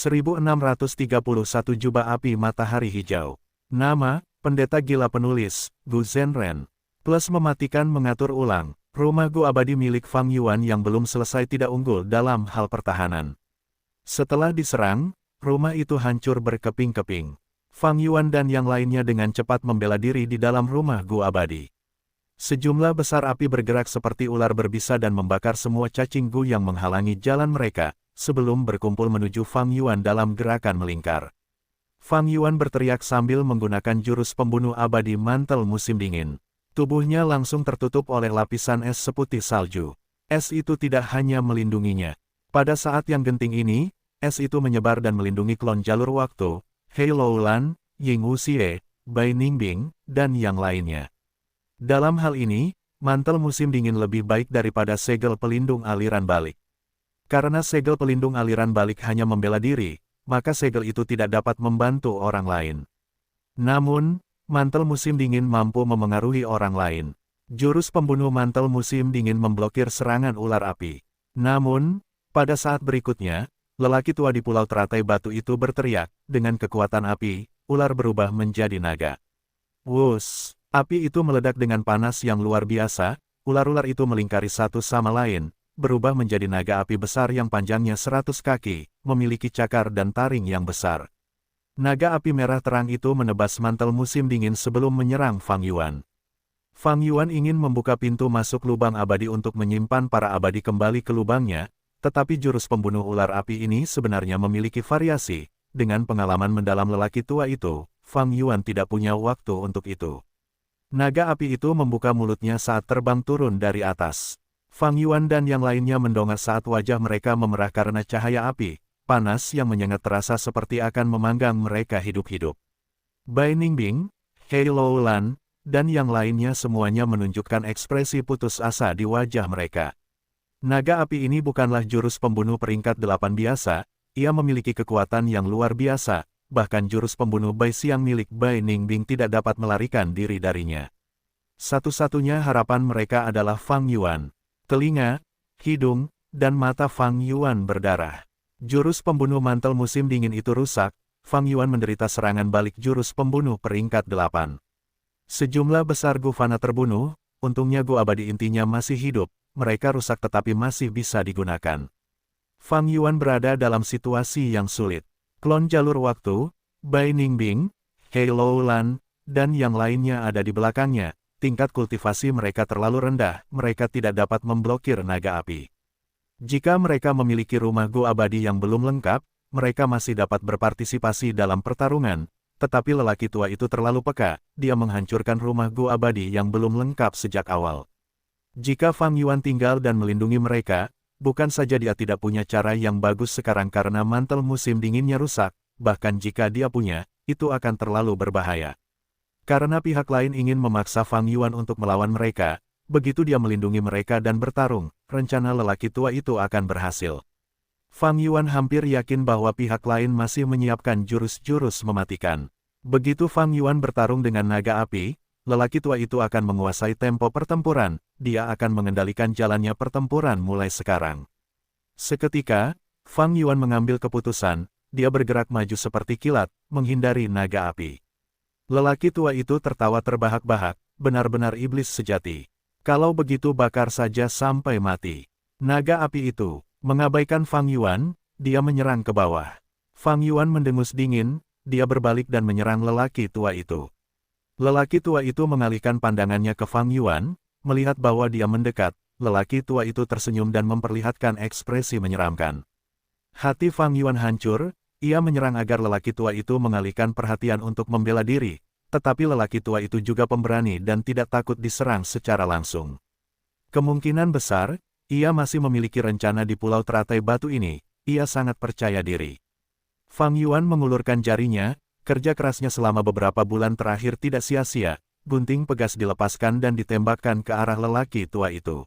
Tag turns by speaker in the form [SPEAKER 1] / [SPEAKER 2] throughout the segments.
[SPEAKER 1] 1631 Jubah Api Matahari Hijau. Nama, Pendeta Gila Penulis, Gu Zhenren. Plus mematikan mengatur ulang, rumah Gu abadi milik Fang Yuan yang belum selesai tidak unggul dalam hal pertahanan. Setelah diserang, rumah itu hancur berkeping-keping. Fang Yuan dan yang lainnya dengan cepat membela diri di dalam rumah Gu abadi. Sejumlah besar api bergerak seperti ular berbisa dan membakar semua cacing Gu yang menghalangi jalan mereka, sebelum berkumpul menuju Fang Yuan dalam gerakan melingkar. Fang Yuan berteriak sambil menggunakan jurus pembunuh abadi mantel musim dingin. Tubuhnya langsung tertutup oleh lapisan es seputih salju. Es itu tidak hanya melindunginya. Pada saat yang genting ini, es itu menyebar dan melindungi klon jalur waktu, He Loulan, Ying Wuxie, Bai Ningbing, dan yang lainnya. Dalam hal ini, mantel musim dingin lebih baik daripada segel pelindung aliran balik. Karena segel pelindung aliran balik hanya membela diri, maka segel itu tidak dapat membantu orang lain. Namun, mantel musim dingin mampu memengaruhi orang lain. Jurus pembunuh mantel musim dingin memblokir serangan ular api. Namun, pada saat berikutnya, lelaki tua di pulau teratai batu itu berteriak, dengan kekuatan api, ular berubah menjadi naga. Wus, api itu meledak dengan panas yang luar biasa, ular-ular itu melingkari satu sama lain, berubah menjadi naga api besar yang panjangnya 100 kaki, memiliki cakar dan taring yang besar. Naga api merah terang itu menebas mantel musim dingin sebelum menyerang Fang Yuan. Fang Yuan ingin membuka pintu masuk lubang abadi untuk menyimpan para abadi kembali ke lubangnya, tetapi jurus pembunuh ular api ini sebenarnya memiliki variasi. Dengan pengalaman mendalam lelaki tua itu, Fang Yuan tidak punya waktu untuk itu. Naga api itu membuka mulutnya saat terbang turun dari atas. Fang Yuan dan yang lainnya mendongak saat wajah mereka memerah karena cahaya api, panas yang menyengat terasa seperti akan memanggang mereka hidup-hidup. Bai Ningbing, He Loulan, dan yang lainnya semuanya menunjukkan ekspresi putus asa di wajah mereka. Naga api ini bukanlah jurus pembunuh peringkat 8 biasa, ia memiliki kekuatan yang luar biasa, bahkan jurus pembunuh Bai Xiang milik Bai Ningbing tidak dapat melarikan diri darinya. Satu-satunya harapan mereka adalah Fang Yuan. Telinga, hidung, dan mata Fang Yuan berdarah. Jurus pembunuh mantel musim dingin itu rusak, Fang Yuan menderita serangan balik jurus pembunuh peringkat 8. Sejumlah besar Gu Fana terbunuh, untungnya Gu abadi intinya masih hidup, mereka rusak tetapi masih bisa digunakan. Fang Yuan berada dalam situasi yang sulit. Klon jalur waktu, Bai Ningbing, He Loulan, dan yang lainnya ada di belakangnya. Tingkat kultivasi mereka terlalu rendah, mereka tidak dapat memblokir naga api. Jika mereka memiliki rumah Gu abadi yang belum lengkap, mereka masih dapat berpartisipasi dalam pertarungan, tetapi lelaki tua itu terlalu peka, dia menghancurkan rumah Gu abadi yang belum lengkap sejak awal. Jika Fang Yuan tinggal dan melindungi mereka, bukan saja dia tidak punya cara yang bagus sekarang karena mantel musim dinginnya rusak, bahkan jika dia punya, itu akan terlalu berbahaya. Karena pihak lain ingin memaksa Fang Yuan untuk melawan mereka, begitu dia melindungi mereka dan bertarung, rencana lelaki tua itu akan berhasil. Fang Yuan hampir yakin bahwa pihak lain masih menyiapkan jurus-jurus mematikan. Begitu Fang Yuan bertarung dengan naga api, lelaki tua itu akan menguasai tempo pertempuran, dia akan mengendalikan jalannya pertempuran mulai sekarang. Seketika, Fang Yuan mengambil keputusan, dia bergerak maju seperti kilat, menghindari naga api. Lelaki tua itu tertawa terbahak-bahak, benar-benar iblis sejati. Kalau begitu bakar saja sampai mati. Naga api itu, mengabaikan Fang Yuan, dia menyerang ke bawah. Fang Yuan mendengus dingin, dia berbalik dan menyerang lelaki tua itu. Lelaki tua itu mengalihkan pandangannya ke Fang Yuan, melihat bahwa dia mendekat, lelaki tua itu tersenyum dan memperlihatkan ekspresi menyeramkan. Hati Fang Yuan hancur. Ia menyerang agar lelaki tua itu mengalihkan perhatian untuk membela diri, tetapi lelaki tua itu juga pemberani dan tidak takut diserang secara langsung. Kemungkinan besar, ia masih memiliki rencana di pulau teratai batu ini, ia sangat percaya diri. Fang Yuan mengulurkan jarinya, kerja kerasnya selama beberapa bulan terakhir tidak sia-sia, gunting pegas dilepaskan dan ditembakkan ke arah lelaki tua itu.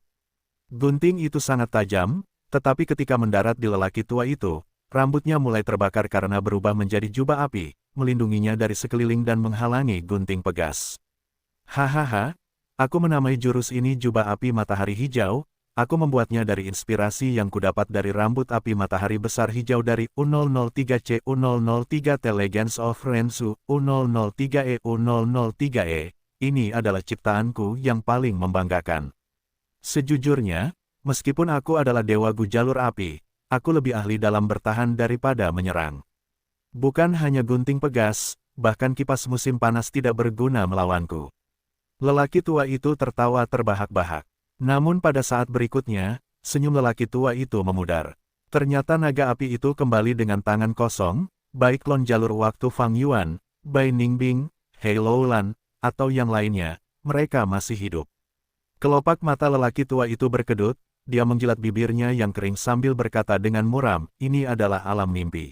[SPEAKER 1] Gunting itu sangat tajam, tetapi ketika mendarat di lelaki tua itu, rambutnya mulai terbakar karena berubah menjadi jubah api, melindunginya dari sekeliling dan menghalangi gunting pegas. Hahaha, aku menamai jurus ini jubah api matahari hijau, Aku membuatnya dari inspirasi yang kudapat dari rambut api matahari besar hijau dari U003C U003T Legends of Rensu U003E U003E. Ini adalah ciptaanku yang paling membanggakan. Sejujurnya, meskipun aku adalah dewa Gu jalur api, aku lebih ahli dalam bertahan daripada menyerang. Bukan hanya gunting pegas, bahkan kipas musim panas tidak berguna melawanku. Lelaki tua itu tertawa terbahak-bahak. Namun pada saat berikutnya, senyum lelaki tua itu memudar. Ternyata naga api itu kembali dengan tangan kosong, baik klon jalur waktu Fang Yuan, Bai Ningbing, Hei Loulan, atau yang lainnya, mereka masih hidup. Kelopak mata lelaki tua itu berkedut, dia menjilat bibirnya yang kering sambil berkata dengan muram, ini adalah alam mimpi.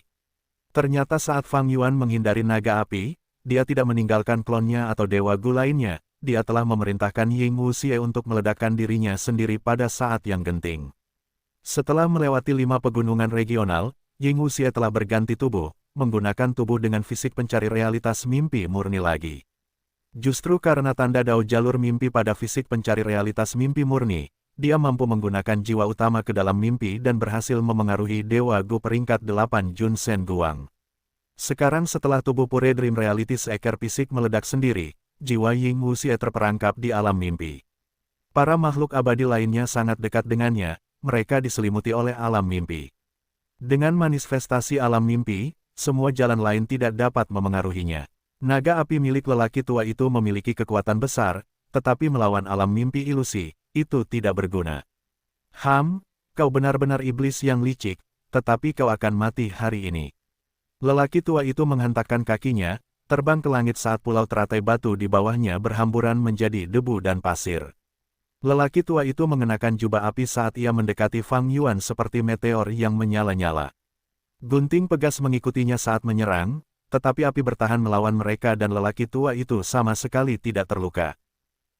[SPEAKER 1] Ternyata saat Fang Yuan menghindari naga api, dia tidak meninggalkan klonnya atau dewa Gu lainnya. Dia telah memerintahkan Ying Wuxie untuk meledakkan dirinya sendiri pada saat yang genting. Setelah melewati 5 pegunungan regional, Ying Wuxie telah berganti tubuh, menggunakan tubuh dengan fisik pencari realitas mimpi murni lagi. Justru karena tanda dao jalur mimpi pada fisik pencari realitas mimpi murni, dia mampu menggunakan jiwa utama ke dalam mimpi dan berhasil memengaruhi Dewa Gu peringkat 8 Jun Sen Guang. Sekarang setelah tubuh Pure Dream Reality seekor fisik meledak sendiri, jiwa Ying Wuxie terperangkap di alam mimpi. Para makhluk abadi lainnya sangat dekat dengannya, mereka diselimuti oleh alam mimpi. Dengan manifestasi alam mimpi, semua jalan lain tidak dapat memengaruhinya. Naga api milik lelaki tua itu memiliki kekuatan besar, tetapi melawan alam mimpi ilusi, itu tidak berguna. Kau benar-benar iblis yang licik, tetapi kau akan mati hari ini. Lelaki tua itu menghentakkan kakinya, terbang ke langit saat pulau teratai batu di bawahnya berhamburan menjadi debu dan pasir. Lelaki tua itu mengenakan jubah api saat ia mendekati Fang Yuan seperti meteor yang menyala-nyala. Gunting pegas mengikutinya saat menyerang, tetapi api bertahan melawan mereka dan lelaki tua itu sama sekali tidak terluka.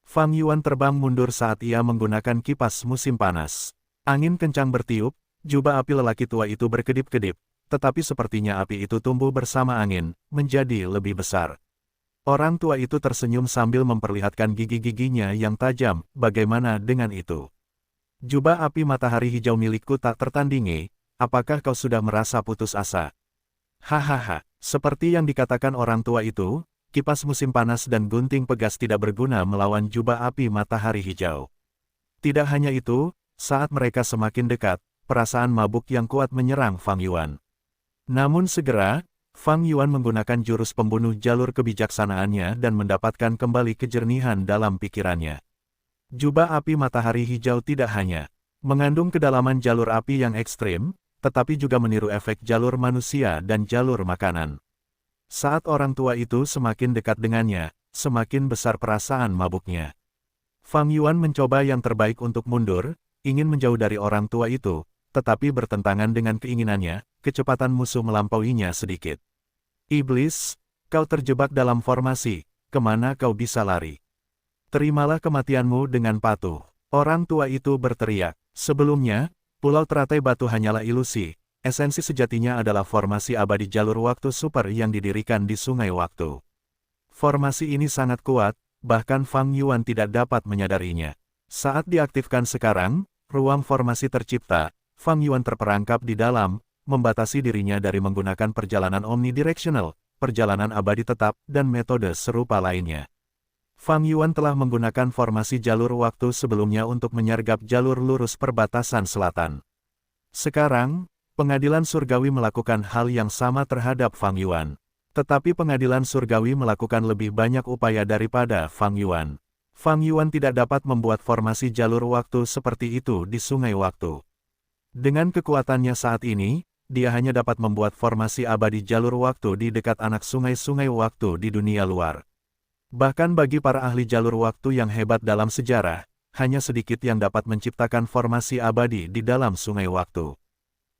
[SPEAKER 1] Fang Yuan terbang mundur saat ia menggunakan kipas musim panas. Angin kencang bertiup, jubah api lelaki tua itu berkedip-kedip. Tetapi sepertinya api itu tumbuh bersama angin, menjadi lebih besar. Orang tua itu tersenyum sambil memperlihatkan gigi-giginya yang tajam, bagaimana dengan itu? Jubah api matahari hijau milikku tak tertandingi, apakah kau sudah merasa putus asa? Hahaha, seperti yang dikatakan orang tua itu, kipas musim panas dan gunting pegas tidak berguna melawan jubah api matahari hijau. Tidak hanya itu, saat mereka semakin dekat, perasaan mabuk yang kuat menyerang Fang Yuan. Namun segera, Fang Yuan menggunakan jurus pembunuh jalur kebijaksanaannya dan mendapatkan kembali kejernihan dalam pikirannya. Jubah api matahari hijau tidak hanya mengandung kedalaman jalur api yang ekstrim, tetapi juga meniru efek jalur manusia dan jalur makanan. Saat orang tua itu semakin dekat dengannya, semakin besar perasaan mabuknya. Fang Yuan mencoba yang terbaik untuk mundur, ingin menjauh dari orang tua itu, tetapi bertentangan dengan keinginannya, kecepatan musuh melampauinya sedikit. Iblis, kau terjebak dalam formasi, kemana kau bisa lari? Terimalah kematianmu dengan patuh. Orang tua itu berteriak. Sebelumnya, pulau teratai batu hanyalah ilusi, esensi sejatinya adalah formasi abadi jalur waktu super yang didirikan di sungai waktu. Formasi ini sangat kuat, bahkan Fang Yuan tidak dapat menyadarinya. Saat diaktifkan sekarang, ruang formasi tercipta, Fang Yuan terperangkap di dalam, membatasi dirinya dari menggunakan perjalanan omnidirectional, perjalanan abadi tetap, dan metode serupa lainnya. Fang Yuan telah menggunakan formasi jalur waktu sebelumnya untuk menyergap jalur lurus perbatasan selatan. Sekarang, pengadilan surgawi melakukan hal yang sama terhadap Fang Yuan. Tetapi pengadilan surgawi melakukan lebih banyak upaya daripada Fang Yuan. Fang Yuan tidak dapat membuat formasi jalur waktu seperti itu di sungai waktu. Dengan kekuatannya saat ini, dia hanya dapat membuat formasi abadi jalur waktu di dekat anak sungai-sungai waktu di dunia luar. Bahkan bagi para ahli jalur waktu yang hebat dalam sejarah, hanya sedikit yang dapat menciptakan formasi abadi di dalam sungai waktu.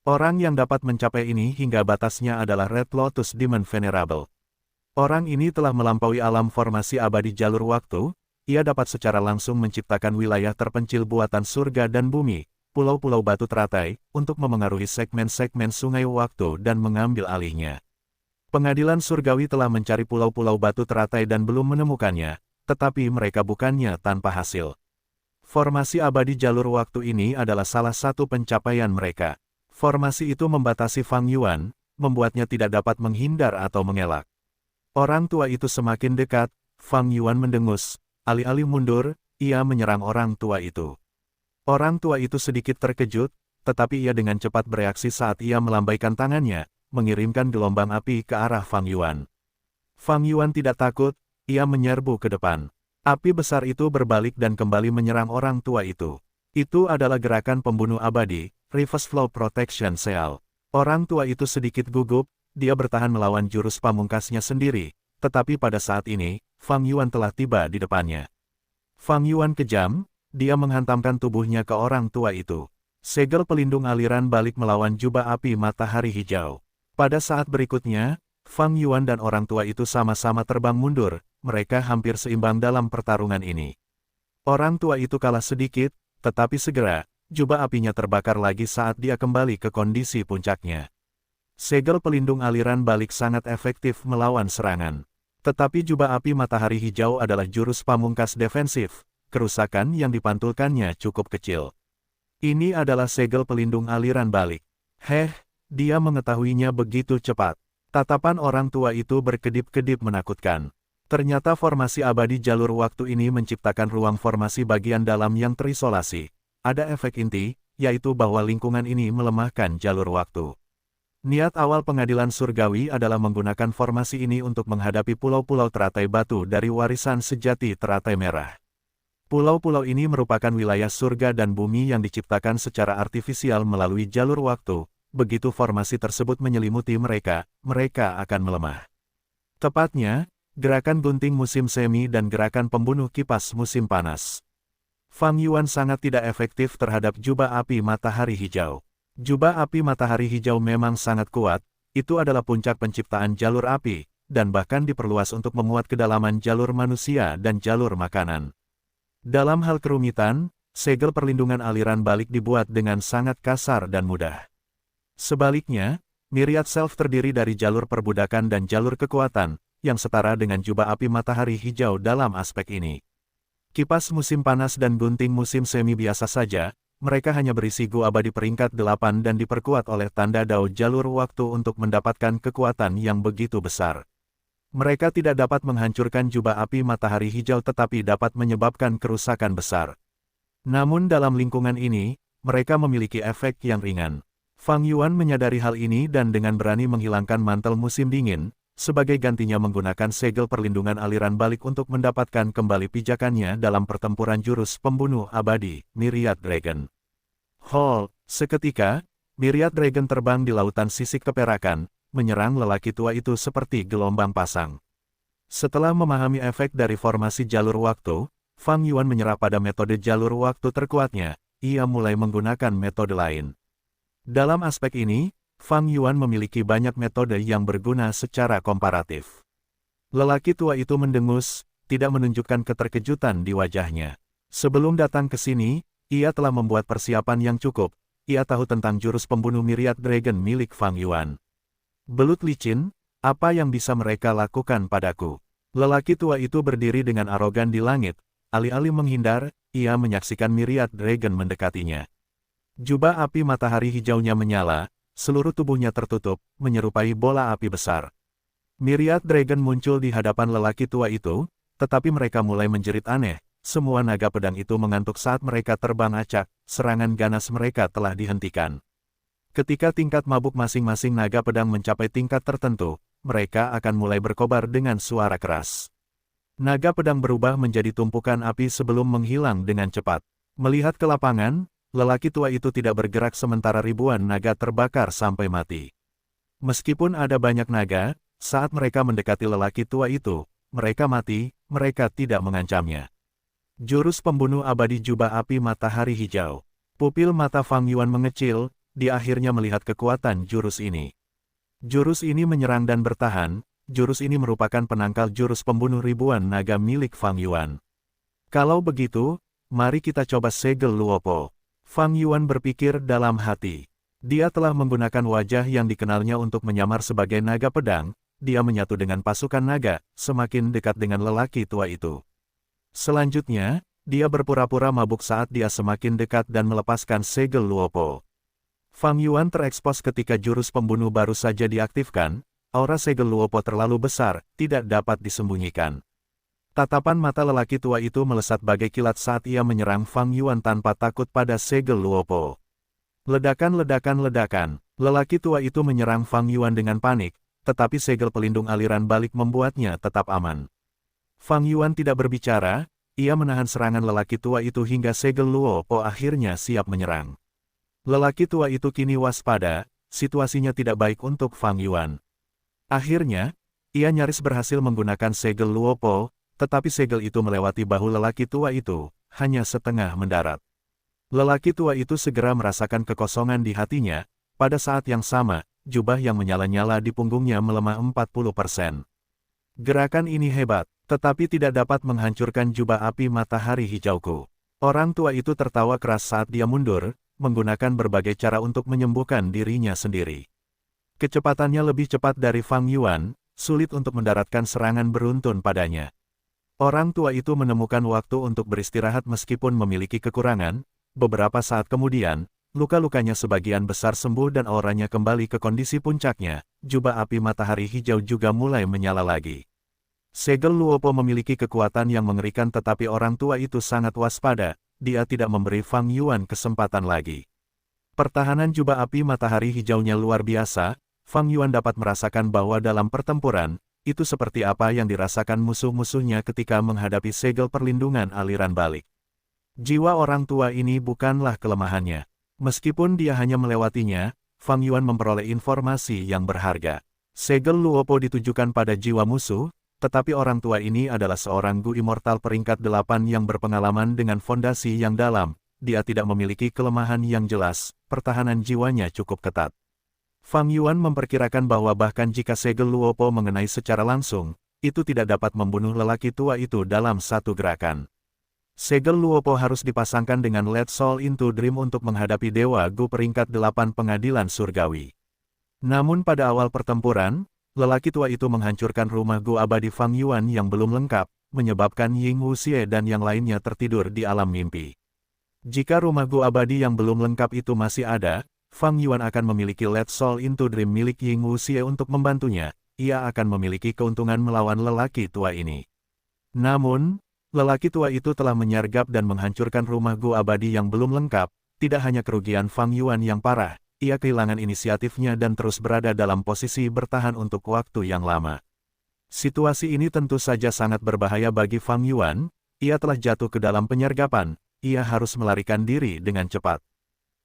[SPEAKER 1] Orang yang dapat mencapai ini hingga batasnya adalah Red Lotus Demon Venerable. Orang ini telah melampaui alam formasi abadi jalur waktu, ia dapat secara langsung menciptakan wilayah terpencil buatan surga dan bumi, pulau-pulau batu teratai, untuk memengaruhi segmen-segmen sungai waktu dan mengambil alihnya. Pengadilan surgawi telah mencari pulau-pulau batu teratai dan belum menemukannya, tetapi mereka bukannya tanpa hasil. Formasi abadi jalur waktu ini adalah salah satu pencapaian mereka. Formasi itu membatasi Fang Yuan, membuatnya tidak dapat menghindar atau mengelak. Orang tua itu semakin dekat, Fang Yuan mendengus, alih-alih mundur, ia menyerang orang tua itu. Orang tua itu sedikit terkejut, tetapi ia dengan cepat bereaksi saat ia melambaikan tangannya, mengirimkan gelombang api ke arah Fang Yuan. Fang Yuan tidak takut, ia menyerbu ke depan. Api besar itu berbalik dan kembali menyerang orang tua itu. Itu adalah gerakan pembunuh abadi, Reverse Flow Protection Seal. Orang tua itu sedikit gugup, dia bertahan melawan jurus pamungkasnya sendiri, tetapi pada saat ini, Fang Yuan telah tiba di depannya. Fang Yuan kejam, dia menghantamkan tubuhnya ke orang tua itu. Segel pelindung aliran balik melawan jubah api matahari hijau. Pada saat berikutnya, Fang Yuan dan orang tua itu sama-sama terbang mundur, mereka hampir seimbang dalam pertarungan ini. Orang tua itu kalah sedikit, tetapi segera, jubah apinya terbakar lagi saat dia kembali ke kondisi puncaknya. Segel pelindung aliran balik sangat efektif melawan serangan. Tetapi jubah api matahari hijau adalah jurus pamungkas defensif, kerusakan yang dipantulkannya cukup kecil. Ini adalah segel pelindung aliran balik. Dia mengetahuinya begitu cepat. Tatapan orang tua itu berkedip-kedip menakutkan. Ternyata formasi abadi jalur waktu ini menciptakan ruang formasi bagian dalam yang terisolasi. Ada efek inti, yaitu bahwa lingkungan ini melemahkan jalur waktu. Niat awal pengadilan surgawi adalah menggunakan formasi ini untuk menghadapi pulau-pulau teratai batu dari warisan sejati teratai merah. Pulau-pulau ini merupakan wilayah surga dan bumi yang diciptakan secara artifisial melalui jalur waktu. Begitu formasi tersebut menyelimuti mereka, mereka akan melemah. Tepatnya, gerakan gunting musim semi dan gerakan pembunuh kipas musim panas. Fang Yuan sangat tidak efektif terhadap jubah api matahari hijau. Jubah api matahari hijau memang sangat kuat, itu adalah puncak penciptaan jalur api, dan bahkan diperluas untuk memuat kedalaman jalur manusia dan jalur makanan. Dalam hal kerumitan, segel perlindungan aliran balik dibuat dengan sangat kasar dan mudah. Sebaliknya, Myriad Self terdiri dari jalur perbudakan dan jalur kekuatan, yang setara dengan jubah api matahari hijau dalam aspek ini. Kipas musim panas dan gunting musim semi biasa saja, mereka hanya berisi Gu abadi peringkat 8 dan diperkuat oleh tanda dao jalur waktu untuk mendapatkan kekuatan yang begitu besar. Mereka tidak dapat menghancurkan jubah api matahari hijau tetapi dapat menyebabkan kerusakan besar. Namun dalam lingkungan ini, mereka memiliki efek yang ringan. Fang Yuan menyadari hal ini dan dengan berani menghilangkan mantel musim dingin, sebagai gantinya menggunakan segel perlindungan aliran balik untuk mendapatkan kembali pijakannya dalam pertempuran jurus pembunuh abadi, Myriad Dragon. Seketika, Myriad Dragon terbang di lautan sisik keperakan, menyerang lelaki tua itu seperti gelombang pasang. Setelah memahami efek dari formasi jalur waktu, Fang Yuan menyerah pada metode jalur waktu terkuatnya, ia mulai menggunakan metode lain. Dalam aspek ini, Fang Yuan memiliki banyak metode yang berguna secara komparatif. Lelaki tua itu mendengus, tidak menunjukkan keterkejutan di wajahnya. Sebelum datang ke sini, ia telah membuat persiapan yang cukup, ia tahu tentang jurus pembunuh Myriad Dragon milik Fang Yuan. Belut licin, apa yang bisa mereka lakukan padaku? Lelaki tua itu berdiri dengan arogan di langit, alih-alih menghindar, ia menyaksikan Myriad Dragon mendekatinya. Jubah api matahari hijaunya menyala, seluruh tubuhnya tertutup, menyerupai bola api besar. Myriad Dragon muncul di hadapan lelaki tua itu, tetapi mereka mulai menjerit aneh, semua naga pedang itu mengantuk saat mereka terbang acak, serangan ganas mereka telah dihentikan. Ketika tingkat mabuk masing-masing naga pedang mencapai tingkat tertentu, mereka akan mulai berkobar dengan suara keras. Naga pedang berubah menjadi tumpukan api sebelum menghilang dengan cepat. Melihat ke lapangan, lelaki tua itu tidak bergerak sementara ribuan naga terbakar sampai mati. Meskipun ada banyak naga, saat mereka mendekati lelaki tua itu, mereka mati, mereka tidak mengancamnya. Jurus pembunuh abadi jubah api matahari hijau. Pupil mata Fang Yuan mengecil, dia akhirnya melihat kekuatan jurus ini. Jurus ini menyerang dan bertahan, jurus ini merupakan penangkal jurus pembunuh ribuan naga milik Fang Yuan. Kalau begitu, mari kita coba segel Luopo. Fang Yuan berpikir dalam hati. Dia telah menggunakan wajah yang dikenalnya untuk menyamar sebagai naga pedang, dia menyatu dengan pasukan naga, semakin dekat dengan lelaki tua itu. Selanjutnya, Dia berpura-pura mabuk saat dia semakin dekat dan melepaskan segel Luopo. Fang Yuan terekspos ketika jurus pembunuh baru saja diaktifkan, aura segel Luopo terlalu besar, tidak dapat disembunyikan. Tatapan mata lelaki tua itu melesat bagai kilat saat ia menyerang Fang Yuan tanpa takut pada segel Luopo. Ledakan. Lelaki tua itu menyerang Fang Yuan dengan panik, tetapi segel pelindung aliran balik membuatnya tetap aman. Fang Yuan tidak berbicara, ia menahan serangan lelaki tua itu hingga segel Luopo akhirnya siap menyerang. Lelaki tua itu kini waspada, situasinya tidak baik untuk Fang Yuan. Akhirnya, ia nyaris berhasil menggunakan segel Luopo, tetapi segel itu melewati bahu lelaki tua itu, hanya setengah mendarat. Lelaki tua itu segera merasakan kekosongan di hatinya, pada saat yang sama, jubah yang menyala-nyala di punggungnya melemah 40%. Gerakan ini hebat, tetapi tidak dapat menghancurkan jubah api matahari hijauku. Orang tua itu tertawa keras saat dia mundur, menggunakan berbagai cara untuk menyembuhkan dirinya sendiri. Kecepatannya lebih cepat dari Fang Yuan, sulit untuk mendaratkan serangan beruntun padanya. Orang tua itu menemukan waktu untuk beristirahat meskipun memiliki kekurangan. Beberapa saat kemudian, luka-lukanya sebagian besar sembuh dan auranya kembali ke kondisi puncaknya. Jubah api matahari hijau juga mulai menyala lagi. Segel Luopo memiliki kekuatan yang mengerikan tetapi orang tua itu sangat waspada, dia tidak memberi Fang Yuan kesempatan lagi. Pertahanan jubah api matahari hijaunya luar biasa, Fang Yuan dapat merasakan bahwa dalam pertempuran, itu seperti apa yang dirasakan musuh-musuhnya ketika menghadapi segel perlindungan aliran balik. Jiwa orang tua ini bukanlah kelemahannya. Meskipun dia hanya melewatinya, Fang Yuan memperoleh informasi yang berharga. Segel Luopo ditujukan pada jiwa musuh, tetapi orang tua ini adalah seorang Gu Immortal peringkat 8 yang berpengalaman dengan fondasi yang dalam. Dia tidak memiliki kelemahan yang jelas, pertahanan jiwanya cukup ketat. Fang Yuan memperkirakan bahwa bahkan jika segel Luopo mengenai secara langsung, itu tidak dapat membunuh lelaki tua itu dalam satu gerakan. Segel Luopo harus dipasangkan dengan Let Soul into Dream untuk menghadapi Dewa Gu peringkat 8 pengadilan surgawi. Namun pada awal pertempuran, lelaki tua itu menghancurkan rumah Gu abadi Fang Yuan yang belum lengkap, menyebabkan Ying Wuxie dan yang lainnya tertidur di alam mimpi. Jika rumah Gu abadi yang belum lengkap itu masih ada, Fang Yuan akan memiliki Let Soul into Dream milik Ying Wuxie untuk membantunya, ia akan memiliki keuntungan melawan lelaki tua ini. Namun, lelaki tua itu telah menyergap dan menghancurkan rumah Gu abadi yang belum lengkap, tidak hanya kerugian Fang Yuan yang parah, ia kehilangan inisiatifnya dan terus berada dalam posisi bertahan untuk waktu yang lama. Situasi ini tentu saja sangat berbahaya bagi Fang Yuan, ia telah jatuh ke dalam penyergapan, ia harus melarikan diri dengan cepat.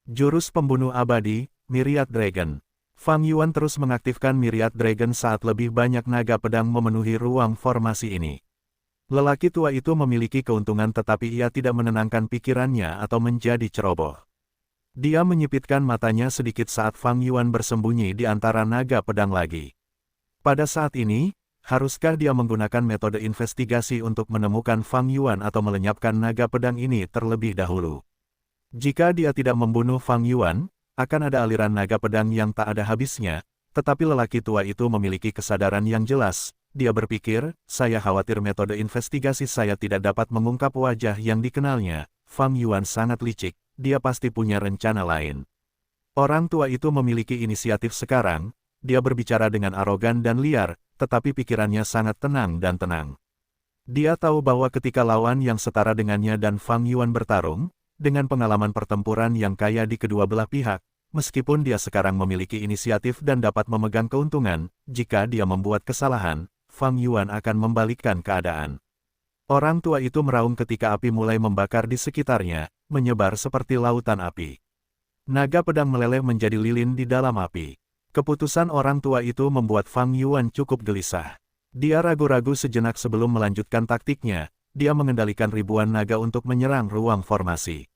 [SPEAKER 1] Jurus pembunuh abadi, Myriad Dragon. Fang Yuan terus mengaktifkan Myriad Dragon saat lebih banyak naga pedang memenuhi ruang formasi ini. Lelaki tua itu memiliki keuntungan tetapi ia tidak menenangkan pikirannya atau menjadi ceroboh. Dia menyipitkan matanya sedikit saat Fang Yuan bersembunyi di antara naga pedang lagi. Pada saat ini, haruskah dia menggunakan metode investigasi untuk menemukan Fang Yuan atau melenyapkan naga pedang ini terlebih dahulu? Jika dia tidak membunuh Fang Yuan, akan ada aliran naga pedang yang tak ada habisnya, tetapi lelaki tua itu memiliki kesadaran yang jelas. Dia berpikir, saya khawatir metode investigasi saya tidak dapat mengungkap wajah yang dikenalnya. Fang Yuan sangat licik, dia pasti punya rencana lain. Orang tua itu memiliki inisiatif sekarang, dia berbicara dengan arogan dan liar, tetapi pikirannya sangat tenang dan tenang. Dia tahu bahwa ketika lawan yang setara dengannya dan Fang Yuan bertarung, dengan pengalaman pertempuran yang kaya di kedua belah pihak, meskipun dia sekarang memiliki inisiatif dan dapat memegang keuntungan, jika dia membuat kesalahan, Fang Yuan akan membalikkan keadaan. Orang tua itu meraung ketika api mulai membakar di sekitarnya, menyebar seperti lautan api. Naga pedang meleleh menjadi lilin di dalam api. Keputusan orang tua itu membuat Fang Yuan cukup gelisah. Dia ragu-ragu sejenak sebelum melanjutkan taktiknya, dia mengendalikan ribuan naga untuk menyerang ruang formasi.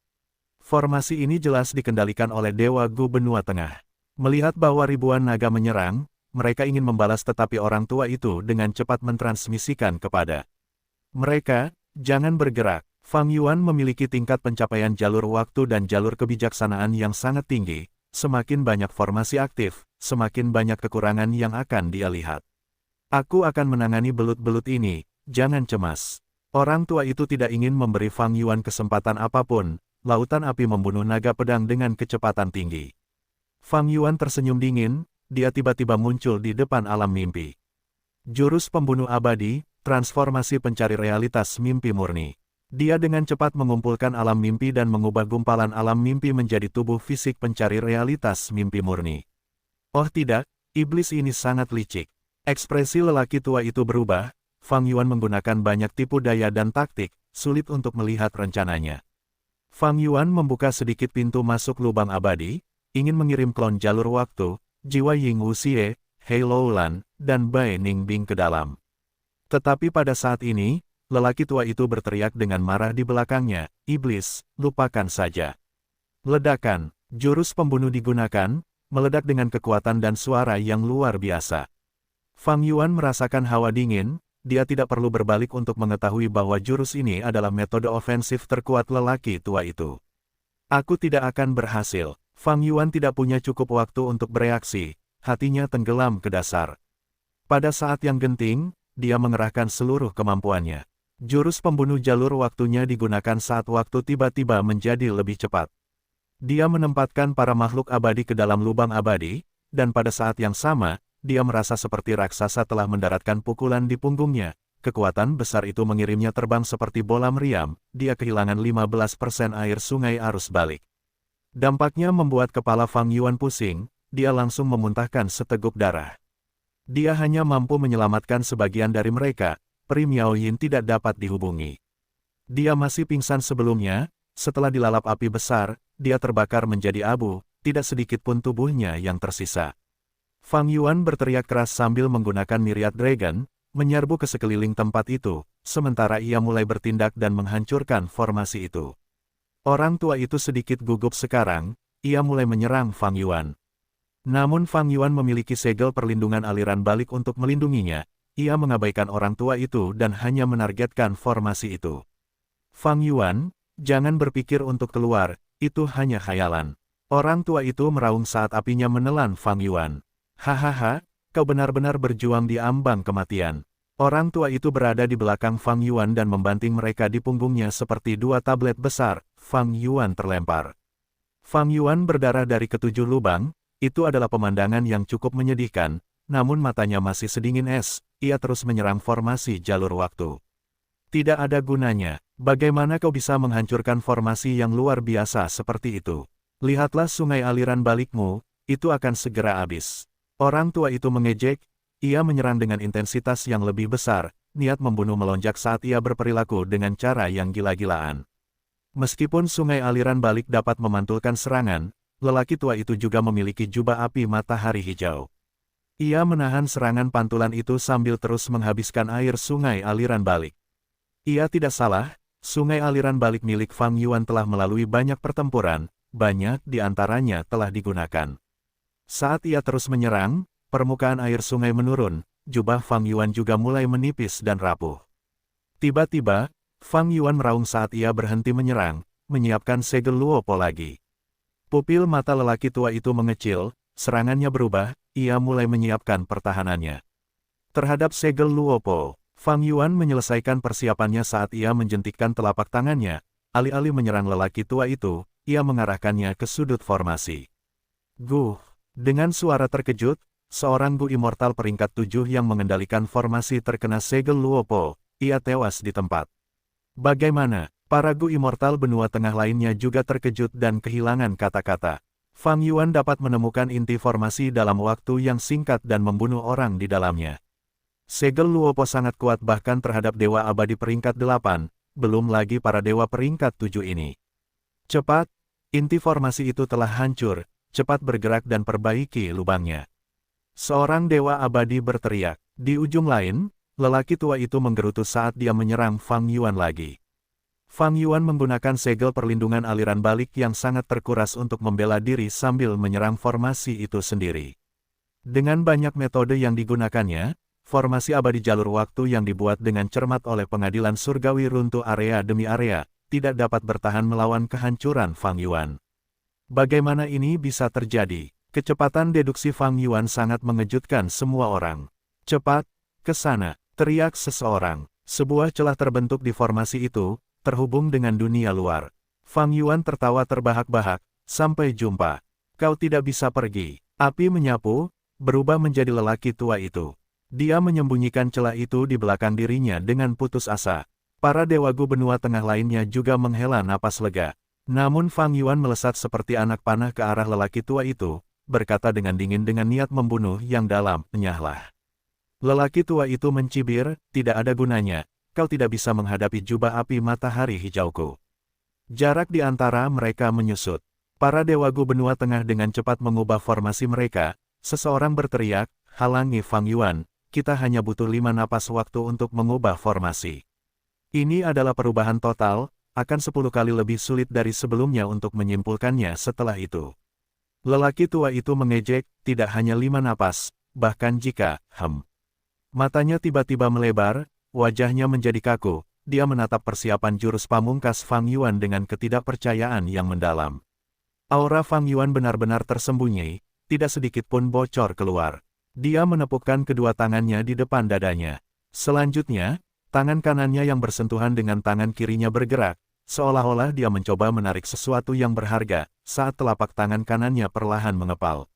[SPEAKER 1] Formasi ini jelas dikendalikan oleh Dewa Gu Benua Tengah. Melihat bahwa ribuan naga menyerang, mereka ingin membalas tetapi orang tua itu dengan cepat mentransmisikan kepada mereka, jangan bergerak. Fang Yuan memiliki tingkat pencapaian jalur waktu dan jalur kebijaksanaan yang sangat tinggi. Semakin banyak formasi aktif, semakin banyak kekurangan yang akan dia lihat. Aku akan menangani belut-belut ini, jangan cemas. Orang tua itu tidak ingin memberi Fang Yuan kesempatan apapun. Lautan api membunuh naga pedang dengan kecepatan tinggi. Fang Yuan tersenyum dingin, dia tiba-tiba muncul di depan alam mimpi. Jurus pembunuh abadi, transformasi pencari realitas mimpi murni. Dia dengan cepat mengumpulkan alam mimpi dan mengubah gumpalan alam mimpi menjadi tubuh fisik pencari realitas mimpi murni. Oh tidak, iblis ini sangat licik. Ekspresi lelaki tua itu berubah, Fang Yuan menggunakan banyak tipu daya dan taktik, sulit untuk melihat rencananya. Fang Yuan membuka sedikit pintu masuk lubang abadi, ingin mengirim klon jalur waktu, jiwa Ying Wuxie, Hei Loulan, dan Bai Ningbing ke dalam. Tetapi pada saat ini, lelaki tua itu berteriak dengan marah di belakangnya, "Iblis, lupakan saja." Ledakan, jurus pembunuh digunakan, meledak dengan kekuatan dan suara yang luar biasa. Fang Yuan merasakan hawa dingin, dia tidak perlu berbalik untuk mengetahui bahwa jurus ini adalah metode ofensif terkuat lelaki tua itu. Aku tidak akan berhasil. Fang Yuan tidak punya cukup waktu untuk bereaksi, hatinya tenggelam ke dasar. Pada saat yang genting, dia mengerahkan seluruh kemampuannya. Jurus pembunuh jalur waktunya digunakan saat waktu tiba-tiba menjadi lebih cepat. Dia menempatkan para makhluk abadi ke dalam lubang abadi, dan pada saat yang sama, dia merasa seperti raksasa telah mendaratkan pukulan di punggungnya. Kekuatan besar itu mengirimnya terbang seperti bola meriam, dia kehilangan 15% air sungai arus balik. Dampaknya membuat kepala Fang Yuan pusing, dia langsung memuntahkan seteguk darah. Dia hanya mampu menyelamatkan sebagian dari mereka, Peri Miao Yin tidak dapat dihubungi. Dia masih pingsan sebelumnya, setelah dilalap api besar, dia terbakar menjadi abu, tidak sedikit pun tubuhnya yang tersisa. Fang Yuan berteriak keras sambil menggunakan Myriad Dragon, menyerbu ke sekeliling tempat itu, sementara ia mulai bertindak dan menghancurkan formasi itu. Orang tua itu sedikit gugup sekarang, ia mulai menyerang Fang Yuan. Namun Fang Yuan memiliki segel perlindungan aliran balik untuk melindunginya, ia mengabaikan orang tua itu dan hanya menargetkan formasi itu. Fang Yuan, jangan berpikir untuk keluar, itu hanya khayalan. Orang tua itu meraung saat apinya menelan Fang Yuan. Hahaha, kau benar-benar berjuang di ambang kematian. Orang tua itu berada di belakang Fang Yuan dan membanting mereka di punggungnya seperti dua tablet besar. Fang Yuan terlempar. Fang Yuan berdarah dari ketujuh lubang. Itu adalah pemandangan yang cukup menyedihkan, namun matanya masih sedingin es, ia terus menyerang formasi jalur waktu. Tidak ada gunanya, bagaimana kau bisa menghancurkan formasi yang luar biasa seperti itu? Lihatlah sungai aliran balikmu, itu akan segera habis. Orang tua itu mengejek, ia menyerang dengan intensitas yang lebih besar, niat membunuh melonjak saat ia berperilaku dengan cara yang gila-gilaan. Meskipun sungai aliran balik dapat memantulkan serangan, lelaki tua itu juga memiliki jubah api matahari hijau. Ia menahan serangan pantulan itu sambil terus menghabiskan air sungai aliran balik. Ia tidak salah, sungai aliran balik milik Fang Yuan telah melalui banyak pertempuran, banyak di antaranya telah digunakan. Saat ia terus menyerang, permukaan air sungai menurun, jubah Fang Yuan juga mulai menipis dan rapuh. Tiba-tiba, Fang Yuan meraung saat ia berhenti menyerang, menyiapkan segel Luopo lagi. Pupil mata lelaki tua itu mengecil, serangannya berubah, ia mulai menyiapkan pertahanannya. Terhadap segel Luopo, Fang Yuan menyelesaikan persiapannya saat ia menjentikkan telapak tangannya, alih-alih menyerang lelaki tua itu, ia mengarahkannya ke sudut formasi. Guh! Dengan suara terkejut, seorang Gu Immortal peringkat 7 yang mengendalikan formasi terkena segel Luopo, ia tewas di tempat. Bagaimana? Para Gu Immortal benua tengah lainnya juga terkejut dan kehilangan kata-kata. Fang Yuan dapat menemukan inti formasi dalam waktu yang singkat dan membunuh orang di dalamnya. Segel Luopo sangat kuat bahkan terhadap Dewa Abadi peringkat 8, belum lagi para Dewa peringkat 7 ini. Cepat, inti formasi itu telah hancur, cepat bergerak dan perbaiki lubangnya. Seorang Dewa Abadi berteriak. Di ujung lain, lelaki tua itu menggerutu saat dia menyerang Fang Yuan lagi. Fang Yuan menggunakan segel perlindungan aliran balik yang sangat terkuras untuk membela diri sambil menyerang formasi itu sendiri. Dengan banyak metode yang digunakannya, formasi abadi jalur waktu yang dibuat dengan cermat oleh pengadilan surgawi runtuh area demi area, tidak dapat bertahan melawan kehancuran Fang Yuan. Bagaimana ini bisa terjadi? Kecepatan deduksi Fang Yuan sangat mengejutkan semua orang. Cepat, ke sana, teriak seseorang. Sebuah celah terbentuk di formasi itu, terhubung dengan dunia luar. Fang Yuan tertawa terbahak-bahak, sampai jumpa. Kau tidak bisa pergi. Api menyapu, berubah menjadi lelaki tua itu. Dia menyembunyikan celah itu di belakang dirinya dengan putus asa. Para dewagu benua tengah lainnya juga menghela napas lega. Namun Fang Yuan melesat seperti anak panah ke arah lelaki tua itu, berkata dengan dingin dengan niat membunuh yang dalam, "Enyahlah." Lelaki tua itu mencibir, "Tidak ada gunanya, kau tidak bisa menghadapi jubah api matahari hijauku." Jarak di antara mereka menyusut. Para dewagu benua tengah dengan cepat mengubah formasi mereka. Seseorang berteriak, "Halangi Fang Yuan, kita hanya butuh 5 napas waktu untuk mengubah formasi." Ini adalah perubahan total, akan 10 kali lebih sulit dari sebelumnya untuk menyimpulkannya setelah itu. Lelaki tua itu mengejek, "Tidak hanya 5 napas, bahkan jika, Matanya tiba-tiba melebar, wajahnya menjadi kaku, dia menatap persiapan jurus pamungkas Fang Yuan dengan ketidakpercayaan yang mendalam. Aura Fang Yuan benar-benar tersembunyi, tidak sedikit pun bocor keluar. Dia menepukkan kedua tangannya di depan dadanya. Selanjutnya, tangan kanannya yang bersentuhan dengan tangan kirinya bergerak, seolah-olah dia mencoba menarik sesuatu yang berharga, saat telapak tangan kanannya perlahan mengepal.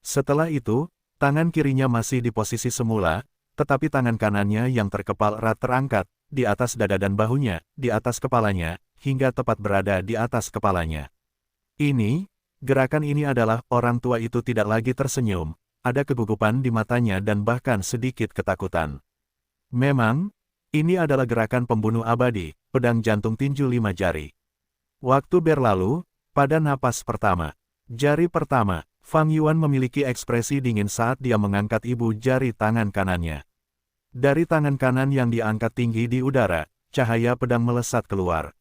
[SPEAKER 1] Setelah itu, tangan kirinya masih di posisi semula, tetapi tangan kanannya yang terkepal erat terangkat, di atas dada dan bahunya, di atas kepalanya, hingga tepat berada di atas kepalanya. Gerakan ini adalah, orang tua itu tidak lagi tersenyum, ada kegugupan di matanya dan bahkan sedikit ketakutan. Memang, ini adalah gerakan pembunuh abadi, pedang jantung tinju 5 jari. Waktu berlalu, pada napas pertama, jari pertama, Fang Yuan memiliki ekspresi dingin saat dia mengangkat ibu jari tangan kanannya. Dari tangan kanan yang diangkat tinggi di udara, cahaya pedang melesat keluar.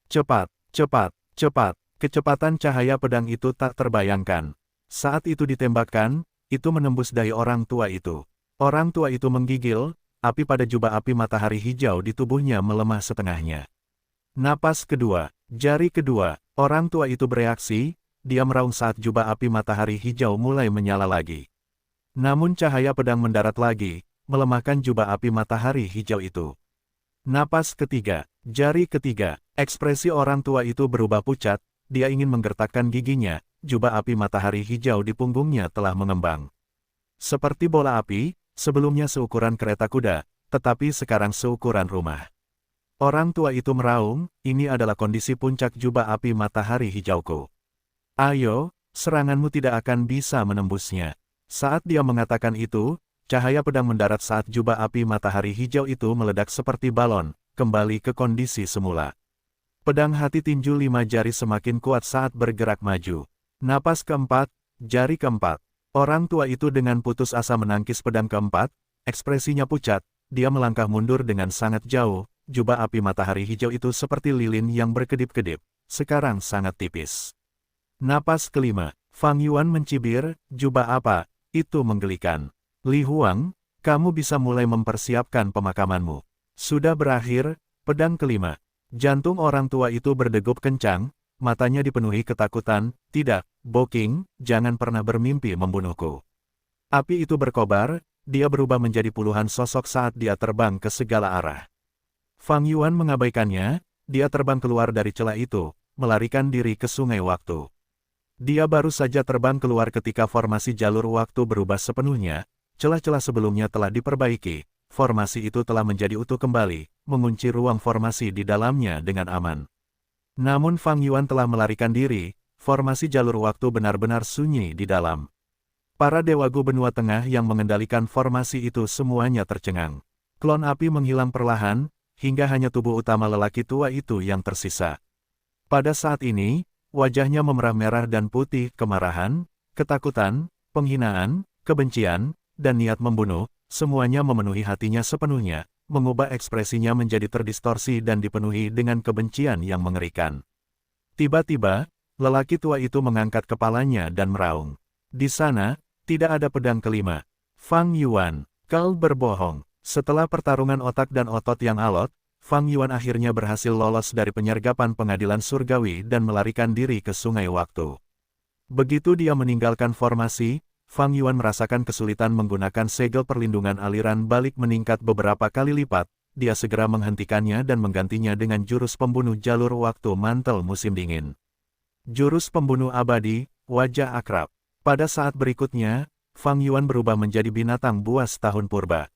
[SPEAKER 1] Cepat, cepat, cepat, kecepatan cahaya pedang itu tak terbayangkan. Saat itu ditembakkan, itu menembus dahi orang tua itu. Orang tua itu menggigil, api pada jubah api matahari hijau di tubuhnya melemah setengahnya. Napas kedua, jari kedua, orang tua itu bereaksi, dia meraung saat jubah api matahari hijau mulai menyala lagi. Namun cahaya pedang mendarat lagi, melemahkan jubah api matahari hijau itu. Napas ketiga, jari ketiga, ekspresi orang tua itu berubah pucat, dia ingin menggertakkan giginya, jubah api matahari hijau di punggungnya telah mengembang. Seperti bola api, sebelumnya seukuran kereta kuda, tetapi sekarang seukuran rumah. Orang tua itu meraung, "Ini adalah kondisi puncak jubah api matahari hijauku. Ayo, seranganmu tidak akan bisa menembusnya." Saat dia mengatakan itu, cahaya pedang mendarat saat jubah api matahari hijau itu meledak seperti balon, kembali ke kondisi semula. Pedang hati tinju 5 jari semakin kuat saat bergerak maju. Napas keempat, jari keempat. Orang tua itu dengan putus asa menangkis pedang keempat, ekspresinya pucat, dia melangkah mundur dengan sangat jauh, jubah api matahari hijau itu seperti lilin yang berkedip-kedip, sekarang sangat tipis. Napas kelima, Fang Yuan mencibir, "Jubah apa? Itu menggelikan. Li Huang, kamu bisa mulai mempersiapkan pemakamanmu." Sudah berakhir, pedang kelima. Jantung orang tua itu berdegup kencang, matanya dipenuhi ketakutan, "Tidak, Bo King, jangan pernah bermimpi membunuhku." Api itu berkobar, dia berubah menjadi puluhan sosok saat dia terbang ke segala arah. Fang Yuan mengabaikannya, dia terbang keluar dari celah itu, melarikan diri ke sungai waktu. Dia baru saja terbang keluar ketika formasi jalur waktu berubah sepenuhnya, celah-celah sebelumnya telah diperbaiki, formasi itu telah menjadi utuh kembali, mengunci ruang formasi di dalamnya dengan aman. Namun Fang Yuan telah melarikan diri, formasi jalur waktu benar-benar sunyi di dalam. Para dewagu benua tengah yang mengendalikan formasi itu semuanya tercengang. Klon api menghilang perlahan, hingga hanya tubuh utama lelaki tua itu yang tersisa. Pada saat ini, wajahnya memerah merah dan putih, kemarahan, ketakutan, penghinaan, kebencian, dan niat membunuh, semuanya memenuhi hatinya sepenuhnya, mengubah ekspresinya menjadi terdistorsi dan dipenuhi dengan kebencian yang mengerikan. Tiba-tiba, lelaki tua itu mengangkat kepalanya dan meraung. Di sana, tidak ada pedang kelima. "Fang Yuan, kau berbohong." Setelah pertarungan otak dan otot yang alot, Fang Yuan akhirnya berhasil lolos dari penyergapan pengadilan surgawi dan melarikan diri ke sungai waktu. Begitu dia meninggalkan formasi, Fang Yuan merasakan kesulitan menggunakan segel perlindungan aliran balik meningkat beberapa kali lipat, dia segera menghentikannya dan menggantinya dengan jurus pembunuh jalur waktu mantel musim dingin. Jurus pembunuh abadi, wajah akrab. Pada saat berikutnya, Fang Yuan berubah menjadi binatang buas tahun purba.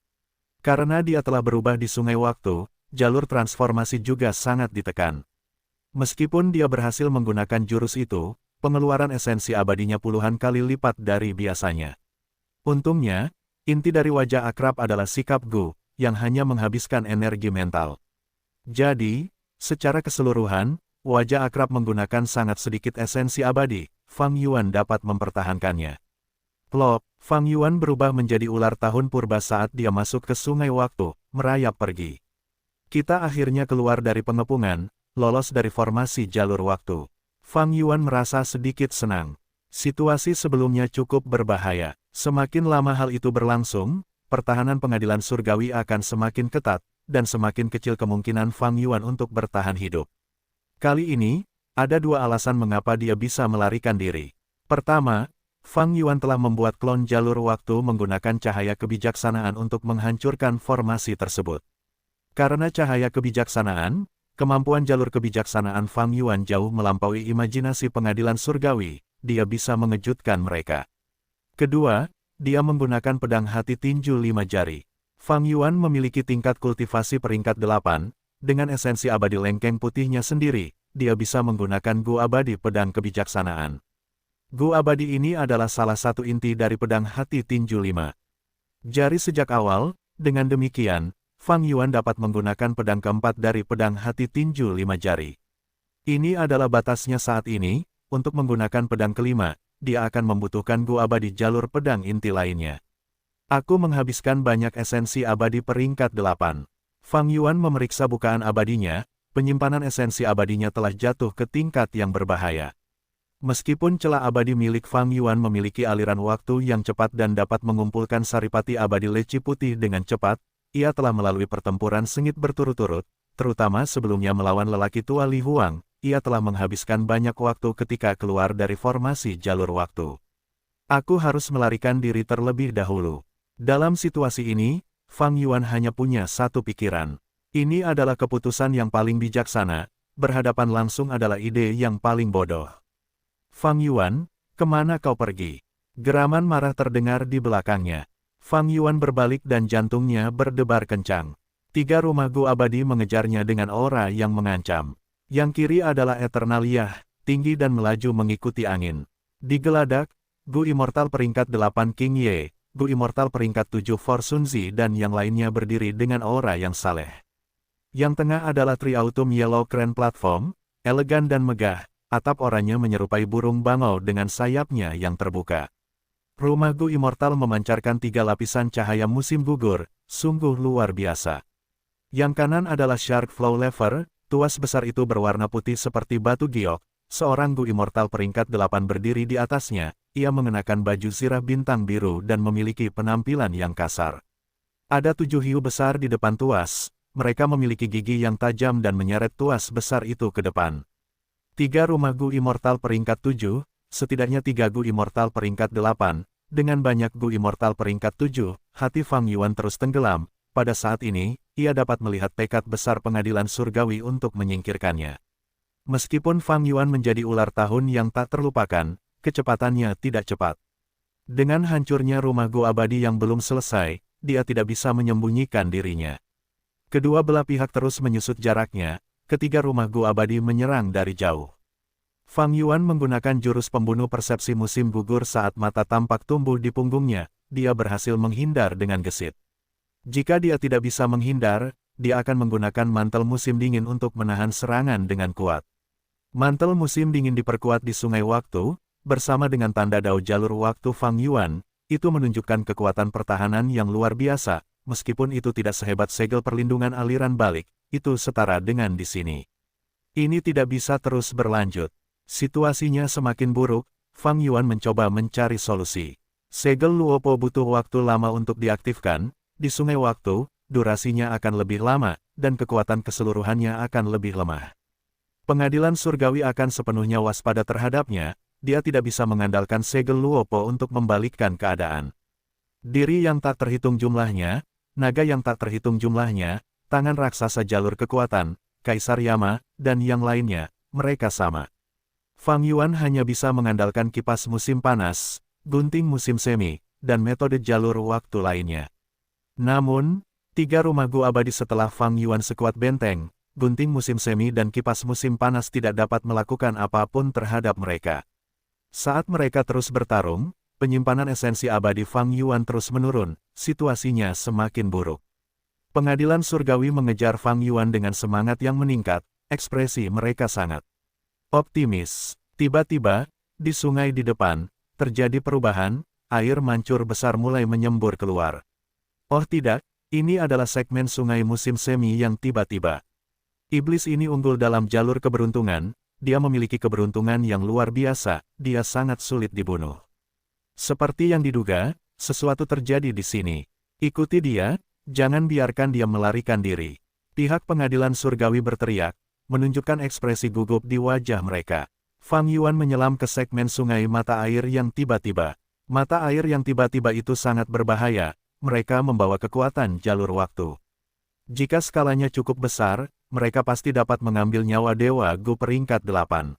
[SPEAKER 1] Karena dia telah berubah di sungai waktu, jalur transformasi juga sangat ditekan. Meskipun dia berhasil menggunakan jurus itu, pengeluaran esensi abadinya puluhan kali lipat dari biasanya. Untungnya, inti dari wajah akrab adalah sikap Gu, yang hanya menghabiskan energi mental. Jadi, secara keseluruhan, wajah akrab menggunakan sangat sedikit esensi abadi, Fang Yuan dapat mempertahankannya. Plop, Fang Yuan berubah menjadi ular tahun purba saat dia masuk ke sungai waktu, merayap pergi. Kita akhirnya keluar dari pengepungan, lolos dari formasi jalur waktu. Fang Yuan merasa sedikit senang. Situasi sebelumnya cukup berbahaya. Semakin lama hal itu berlangsung, pertahanan pengadilan surgawi akan semakin ketat, dan semakin kecil kemungkinan Fang Yuan untuk bertahan hidup. Kali ini, ada dua alasan mengapa dia bisa melarikan diri. Pertama, Fang Yuan telah membuat klon jalur waktu menggunakan cahaya kebijaksanaan untuk menghancurkan formasi tersebut. Karena cahaya kebijaksanaan, kemampuan jalur kebijaksanaan Fang Yuan jauh melampaui imajinasi pengadilan surgawi, dia bisa mengejutkan mereka. Kedua, dia menggunakan pedang hati tinju 5 jari. Fang Yuan memiliki tingkat kultivasi peringkat 8, dengan esensi abadi lengkeng putihnya sendiri, dia bisa menggunakan Gu abadi pedang kebijaksanaan. Gu abadi ini adalah salah satu inti dari pedang hati tinju 5 jari sejak awal. Dengan demikian, Fang Yuan dapat menggunakan pedang keempat dari pedang hati tinju 5 jari. Ini adalah batasnya saat ini. Untuk menggunakan pedang kelima, dia akan membutuhkan Gu abadi jalur pedang inti lainnya. Aku menghabiskan banyak esensi abadi peringkat 8. Fang Yuan memeriksa bukaan abadinya, penyimpanan esensi abadinya telah jatuh ke tingkat yang berbahaya. Meskipun celah abadi milik Fang Yuan memiliki aliran waktu yang cepat dan dapat mengumpulkan saripati abadi leci putih dengan cepat, ia telah melalui pertempuran sengit berturut-turut, terutama sebelumnya melawan lelaki tua Li Huang. Ia telah menghabiskan banyak waktu ketika keluar dari formasi jalur waktu. Aku harus melarikan diri terlebih dahulu. Dalam situasi ini, Fang Yuan hanya punya satu pikiran. Ini adalah keputusan yang paling bijaksana, berhadapan langsung adalah ide yang paling bodoh. Fang Yuan, kemana kau pergi? Geraman marah terdengar di belakangnya. Fang Yuan berbalik dan jantungnya berdebar kencang. 3 rumah Gu abadi mengejarnya dengan aura yang mengancam. Yang kiri adalah Eternalia, tinggi dan melaju mengikuti angin. Digeladak, Gu Immortal peringkat 8 King Ye, Gu Immortal peringkat 7 Forsunzi dan yang lainnya berdiri dengan aura yang saleh. Yang tengah adalah Triautum Yellow Crane Platform, elegan dan megah, atap oranye menyerupai burung bangau dengan sayapnya yang terbuka. Rumah Gu Immortal memancarkan 3 lapisan cahaya musim gugur, sungguh luar biasa. Yang kanan adalah Shark Flow Lever. Tuas besar itu berwarna putih seperti batu giok, seorang Gu Immortal peringkat 8 berdiri di atasnya, ia mengenakan baju zirah bintang biru dan memiliki penampilan yang kasar. Ada 7 hiu besar di depan tuas, mereka memiliki gigi yang tajam dan menyeret tuas besar itu ke depan. 3 rumah Gu Immortal peringkat 7, setidaknya 3 Gu Immortal peringkat 8, dengan banyak Gu Immortal peringkat 7, hati Fang Yuan terus tenggelam. Pada saat ini, ia dapat melihat tekad besar pengadilan surgawi untuk menyingkirkannya. Meskipun Fang Yuan menjadi ular tahun yang tak terlupakan, kecepatannya tidak cepat. Dengan hancurnya rumah Gu abadi yang belum selesai, dia tidak bisa menyembunyikan dirinya. Kedua belah pihak terus menyusut jaraknya, ketiga rumah Gu abadi menyerang dari jauh. Fang Yuan menggunakan jurus pembunuh persepsi musim gugur saat mata tampak tumbuh di punggungnya, dia berhasil menghindar dengan gesit. Jika dia tidak bisa menghindar, dia akan menggunakan mantel musim dingin untuk menahan serangan dengan kuat. Mantel musim dingin diperkuat di sungai waktu, bersama dengan tanda dao jalur waktu Fang Yuan, itu menunjukkan kekuatan pertahanan yang luar biasa, meskipun itu tidak sehebat segel perlindungan aliran balik, itu setara dengan di sini. Ini tidak bisa terus berlanjut. Situasinya semakin buruk, Fang Yuan mencoba mencari solusi. Segel Luopo butuh waktu lama untuk diaktifkan. Di sungai waktu, durasinya akan lebih lama, dan kekuatan keseluruhannya akan lebih lemah. Pengadilan surgawi akan sepenuhnya waspada terhadapnya, dia tidak bisa mengandalkan segel Luopo untuk membalikkan keadaan. Diri yang tak terhitung jumlahnya, naga yang tak terhitung jumlahnya, tangan raksasa jalur kekuatan, Kaisar Yama, dan yang lainnya, mereka sama. Fang Yuan hanya bisa mengandalkan kipas musim panas, gunting musim semi, dan metode jalur waktu lainnya. Namun, 3 rumah gua abadi setelah Fang Yuan sekuat benteng, gunting musim semi dan kipas musim panas tidak dapat melakukan apapun terhadap mereka. Saat mereka terus bertarung, penyimpanan esensi abadi Fang Yuan terus menurun, situasinya semakin buruk. Pengadilan surgawi mengejar Fang Yuan dengan semangat yang meningkat, ekspresi mereka sangat optimis. Tiba-tiba, di sungai di depan, terjadi perubahan, air mancur besar mulai menyembur keluar. Oh tidak, ini adalah segmen sungai musim semi yang tiba-tiba. Iblis ini unggul dalam jalur keberuntungan, dia memiliki keberuntungan yang luar biasa, dia sangat sulit dibunuh. Seperti yang diduga, sesuatu terjadi di sini. Ikuti dia, jangan biarkan dia melarikan diri. Pihak pengadilan surgawi berteriak, menunjukkan ekspresi gugup di wajah mereka. Fang Yuan menyelam ke segmen sungai mata air yang tiba-tiba. Mata air yang tiba-tiba itu sangat berbahaya, mereka membawa kekuatan jalur waktu. Jika skalanya cukup besar, mereka pasti dapat mengambil nyawa Dewa Gu peringkat 8.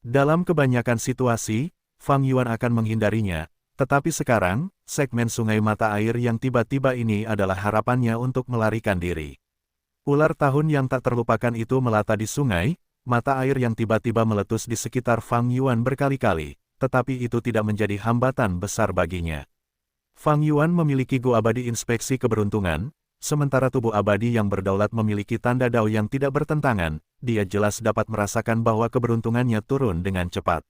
[SPEAKER 1] Dalam kebanyakan situasi, Fang Yuan akan menghindarinya, tetapi sekarang, segmen sungai mata air yang tiba-tiba ini adalah harapannya untuk melarikan diri. Ular tahun yang tak terlupakan itu melata di sungai, mata air yang tiba-tiba meletus di sekitar Fang Yuan berkali-kali, tetapi itu tidak menjadi hambatan besar baginya. Fang Yuan memiliki Gu abadi inspeksi keberuntungan, sementara tubuh abadi yang berdaulat memiliki tanda Dao yang tidak bertentangan, dia jelas dapat merasakan bahwa keberuntungannya turun dengan cepat.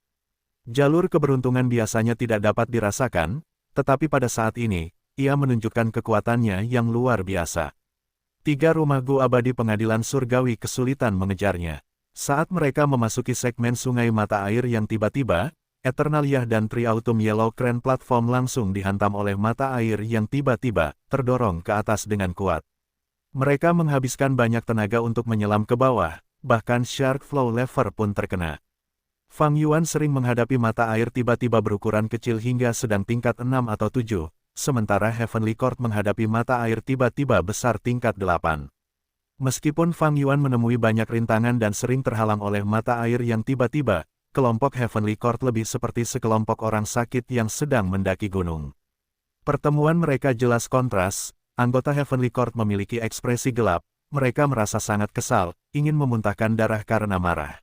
[SPEAKER 1] Jalur keberuntungan biasanya tidak dapat dirasakan, tetapi pada saat ini, ia menunjukkan kekuatannya yang luar biasa. 3 rumah Gu abadi pengadilan surgawi kesulitan mengejarnya. Saat mereka memasuki segmen sungai mata air yang tiba-tiba, Eternalia dan Tri-Autumn Yellow Crane platform langsung dihantam oleh mata air yang tiba-tiba terdorong ke atas dengan kuat. Mereka menghabiskan banyak tenaga untuk menyelam ke bawah, bahkan Shark Flow Lever pun terkena. Fang Yuan sering menghadapi mata air tiba-tiba berukuran kecil hingga sedang tingkat 6 atau 7, sementara Heavenly Court menghadapi mata air tiba-tiba besar tingkat 8. Meskipun Fang Yuan menemui banyak rintangan dan sering terhalang oleh mata air yang tiba-tiba, kelompok Heavenly Court lebih seperti sekelompok orang sakit yang sedang mendaki gunung. Pertemuan mereka jelas kontras, anggota Heavenly Court memiliki ekspresi gelap, mereka merasa sangat kesal, ingin memuntahkan darah karena marah.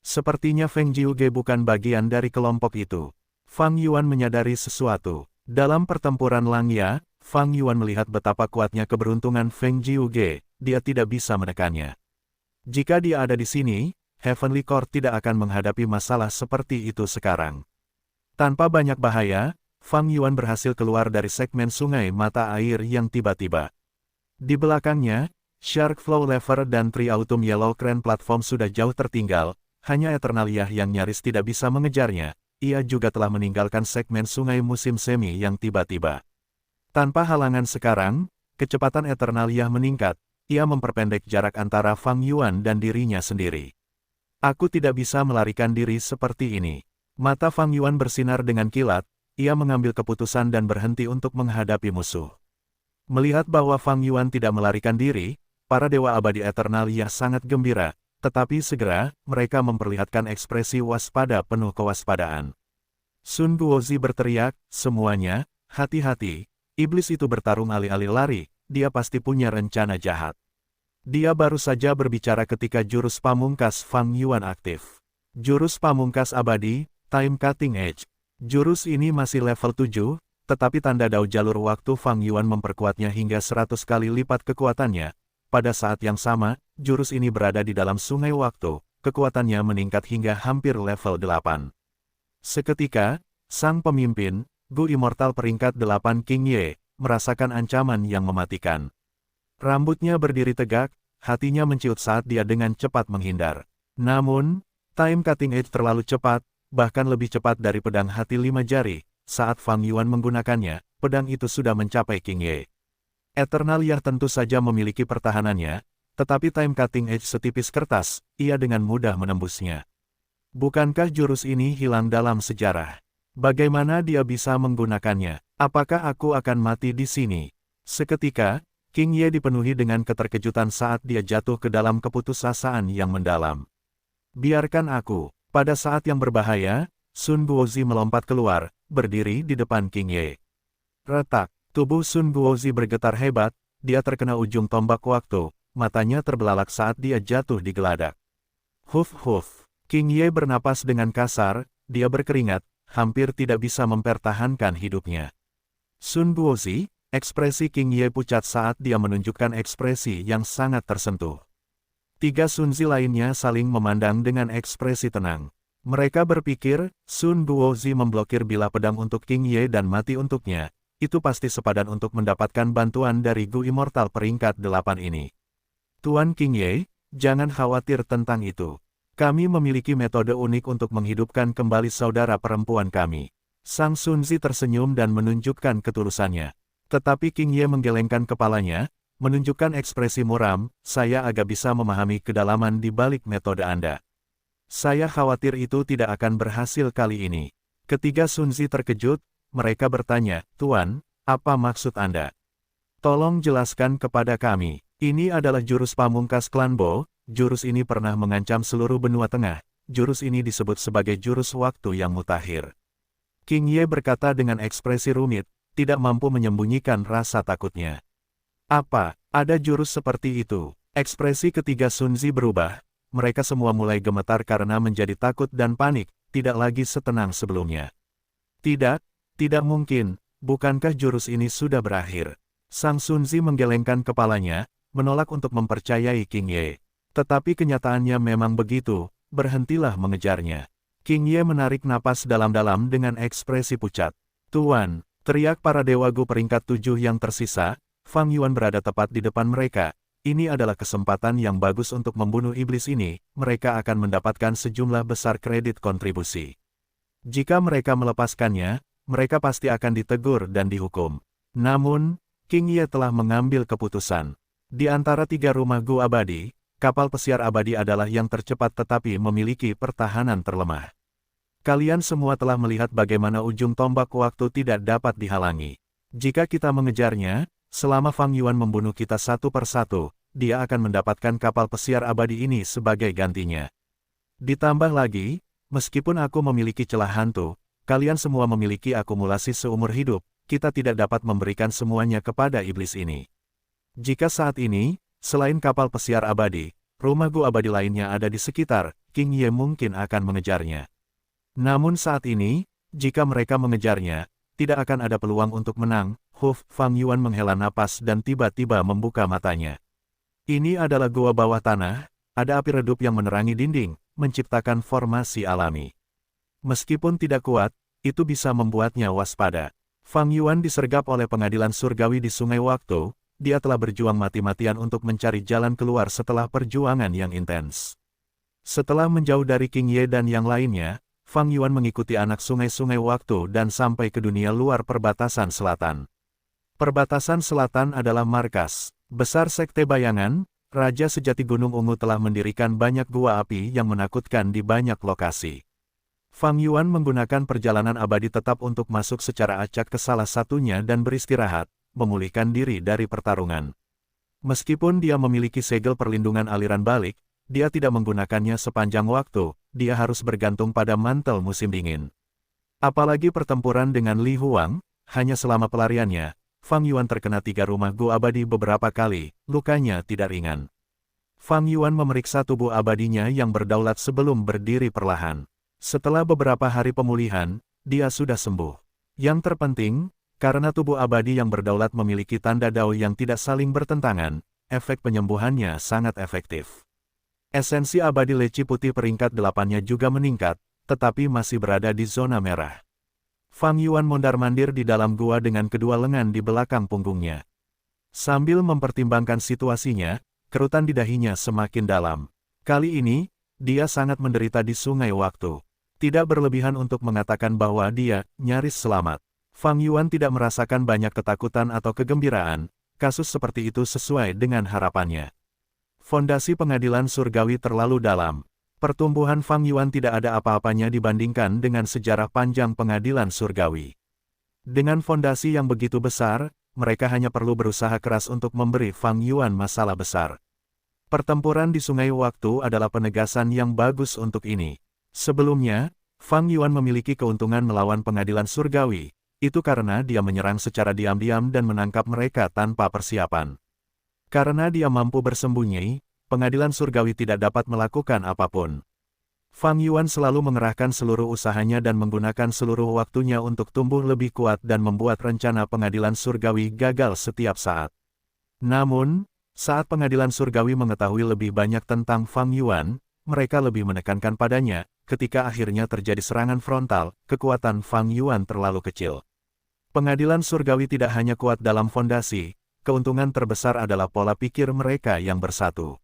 [SPEAKER 1] Sepertinya Feng Jiuge bukan bagian dari kelompok itu. Fang Yuan menyadari sesuatu. Dalam pertempuran Langya, Fang Yuan melihat betapa kuatnya keberuntungan Feng Jiuge, dia tidak bisa menekannya. Jika dia ada di sini, Heavenly Court tidak akan menghadapi masalah seperti itu sekarang. Tanpa banyak bahaya, Fang Yuan berhasil keluar dari segmen sungai mata air yang tiba-tiba. Di belakangnya, Shark Flow Lever dan Tri-Autumn Yellow Crane platform sudah jauh tertinggal, hanya Eternalia yang nyaris tidak bisa mengejarnya, ia juga telah meninggalkan segmen sungai musim semi yang tiba-tiba. Tanpa halangan sekarang, kecepatan Eternalia meningkat, ia memperpendek jarak antara Fang Yuan dan dirinya sendiri. Aku tidak bisa melarikan diri seperti ini. Mata Fang Yuan bersinar dengan kilat, ia mengambil keputusan dan berhenti untuk menghadapi musuh. Melihat bahwa Fang Yuan tidak melarikan diri, para Dewa Abadi Eternalia sangat gembira, tetapi segera, mereka memperlihatkan ekspresi waspada penuh kewaspadaan. Sun Guozi berteriak, semuanya, hati-hati, iblis itu bertarung alih-alih lari, dia pasti punya rencana jahat. Dia baru saja berbicara ketika jurus pamungkas Fang Yuan aktif. Jurus pamungkas abadi, Time Cutting Edge. Jurus ini masih level 7, tetapi tanda Dao jalur waktu Fang Yuan memperkuatnya hingga 100 kali lipat kekuatannya. Pada saat yang sama, jurus ini berada di dalam sungai waktu, kekuatannya meningkat hingga hampir level 8. Seketika, sang pemimpin, Gu Immortal peringkat 8 King Ye, merasakan ancaman yang mematikan. Rambutnya berdiri tegak, hatinya menciut saat dia dengan cepat menghindar. Namun, Time Cutting Edge terlalu cepat, bahkan lebih cepat dari pedang hati 5 jari. Saat Fang Yuan menggunakannya, pedang itu sudah mencapai King Ye. Eternalia tentu saja memiliki pertahanannya, tetapi Time Cutting Edge setipis kertas, ia dengan mudah menembusnya. Bukankah jurus ini hilang dalam sejarah? Bagaimana dia bisa menggunakannya? Apakah aku akan mati di sini? Seketika, King Ye dipenuhi dengan keterkejutan saat dia jatuh ke dalam keputusasaan yang mendalam. Biarkan aku. Pada saat yang berbahaya, Sun Guozi melompat keluar, berdiri di depan King Ye. Retak. Tubuh Sun Guozi bergetar hebat, dia terkena ujung tombak waktu, matanya terbelalak saat dia jatuh di geladak. Huf. King Ye bernapas dengan kasar, dia berkeringat, hampir tidak bisa mempertahankan hidupnya. Sun Guozi, ekspresi King Ye pucat saat dia menunjukkan ekspresi yang sangat tersentuh. Tiga Sunzi lainnya saling memandang dengan ekspresi tenang. Mereka berpikir, Sun Guozi memblokir bilah pedang untuk King Ye dan mati untuknya. Itu pasti sepadan untuk mendapatkan bantuan dari Gu Immortal peringkat 8 ini. Tuan King Ye, jangan khawatir tentang itu. Kami memiliki metode unik untuk menghidupkan kembali saudara perempuan kami. Sang Sunzi tersenyum dan menunjukkan ketulusannya. Tetapi King Ye menggelengkan kepalanya, menunjukkan ekspresi muram, saya agak bisa memahami kedalaman di balik metode Anda. Saya khawatir itu tidak akan berhasil kali ini. Ketiga Sunzi terkejut, mereka bertanya, Tuan, apa maksud Anda? Tolong jelaskan kepada kami. Ini adalah jurus pamungkas klan Bo, jurus ini pernah mengancam seluruh benua tengah, jurus ini disebut sebagai jurus waktu yang mutakhir. King Ye berkata dengan ekspresi rumit, tidak mampu menyembunyikan rasa takutnya. Apa, ada jurus seperti itu? Ekspresi ketiga Sunzi berubah, mereka semua mulai gemetar karena menjadi takut dan panik, tidak lagi setenang sebelumnya. Tidak mungkin, bukankah jurus ini sudah berakhir? Sang Sunzi menggelengkan kepalanya, menolak untuk mempercayai King Ye. Tetapi kenyataannya memang begitu, berhentilah mengejarnya. King Ye menarik napas dalam-dalam dengan ekspresi pucat. Tuan, teriak para dewa Gu peringkat 7 yang tersisa, Fang Yuan berada tepat di depan mereka. Ini adalah kesempatan yang bagus untuk membunuh iblis ini, mereka akan mendapatkan sejumlah besar kredit kontribusi. Jika mereka melepaskannya, mereka pasti akan ditegur dan dihukum. Namun, King Ye telah mengambil keputusan. Di antara tiga rumah Gu abadi, kapal pesiar abadi adalah yang tercepat tetapi memiliki pertahanan terlemah. Kalian semua telah melihat bagaimana ujung tombak waktu tidak dapat dihalangi. Jika kita mengejarnya, selama Fang Yuan membunuh kita satu persatu, dia akan mendapatkan kapal pesiar abadi ini sebagai gantinya. Ditambah lagi, meskipun aku memiliki celah hantu, kalian semua memiliki akumulasi seumur hidup, kita tidak dapat memberikan semuanya kepada iblis ini. Jika saat ini, selain kapal pesiar abadi, rumah Gu abadi lainnya ada di sekitar, King Ye mungkin akan mengejarnya. Namun saat ini, jika mereka mengejarnya, tidak akan ada peluang untuk menang. Fang Yuan menghela napas dan tiba-tiba membuka matanya. Ini adalah gua bawah tanah, ada api redup yang menerangi dinding, menciptakan formasi alami. Meskipun tidak kuat, itu bisa membuatnya waspada. Fang Yuan disergap oleh pengadilan surgawi di Sungai Waktu, dia telah berjuang mati-matian untuk mencari jalan keluar setelah perjuangan yang intens. Setelah menjauh dari King Ye dan yang lainnya, Fang Yuan mengikuti anak sungai-sungai waktu dan sampai ke dunia luar perbatasan selatan. Perbatasan selatan adalah markas besar Sekte Bayangan. Raja sejati Gunung Ungu telah mendirikan banyak gua api yang menakutkan di banyak lokasi. Fang Yuan menggunakan perjalanan abadi tetap untuk masuk secara acak ke salah satunya dan beristirahat, memulihkan diri dari pertarungan. Meskipun dia memiliki segel perlindungan aliran balik, dia tidak menggunakannya sepanjang waktu, dia harus bergantung pada mantel musim dingin. Apalagi pertempuran dengan Li Huang, hanya selama pelariannya, Fang Yuan terkena 3 rumah Gu abadi beberapa kali, lukanya tidak ringan. Fang Yuan memeriksa tubuh abadinya yang berdaulat sebelum berdiri perlahan. Setelah beberapa hari pemulihan, dia sudah sembuh. Yang terpenting, karena tubuh abadi yang berdaulat memiliki tanda Dao yang tidak saling bertentangan, efek penyembuhannya sangat efektif. Esensi abadi leci putih peringkat 8-nya juga meningkat, tetapi masih berada di zona merah. Fang Yuan mondar-mandir di dalam gua dengan kedua lengan di belakang punggungnya. Sambil mempertimbangkan situasinya, kerutan di dahinya semakin dalam. Kali ini, dia sangat menderita di Sungai Waktu. Tidak berlebihan untuk mengatakan bahwa dia nyaris selamat. Fang Yuan tidak merasakan banyak ketakutan atau kegembiraan, kasus seperti itu sesuai dengan harapannya. Fondasi pengadilan surgawi terlalu dalam. Pertumbuhan Fang Yuan tidak ada apa-apanya dibandingkan dengan sejarah panjang pengadilan surgawi. Dengan fondasi yang begitu besar, mereka hanya perlu berusaha keras untuk memberi Fang Yuan masalah besar. Pertempuran di Sungai Waktu adalah penegasan yang bagus untuk ini. Sebelumnya, Fang Yuan memiliki keuntungan melawan pengadilan surgawi, itu karena dia menyerang secara diam-diam dan menangkap mereka tanpa persiapan. Karena dia mampu bersembunyi, pengadilan surgawi tidak dapat melakukan apapun. Fang Yuan selalu mengerahkan seluruh usahanya dan menggunakan seluruh waktunya untuk tumbuh lebih kuat dan membuat rencana pengadilan surgawi gagal setiap saat. Namun, saat pengadilan surgawi mengetahui lebih banyak tentang Fang Yuan, mereka lebih menekankan padanya, ketika akhirnya terjadi serangan frontal, kekuatan Fang Yuan terlalu kecil. Pengadilan surgawi tidak hanya kuat dalam fondasi, keuntungan terbesar adalah pola pikir mereka yang bersatu.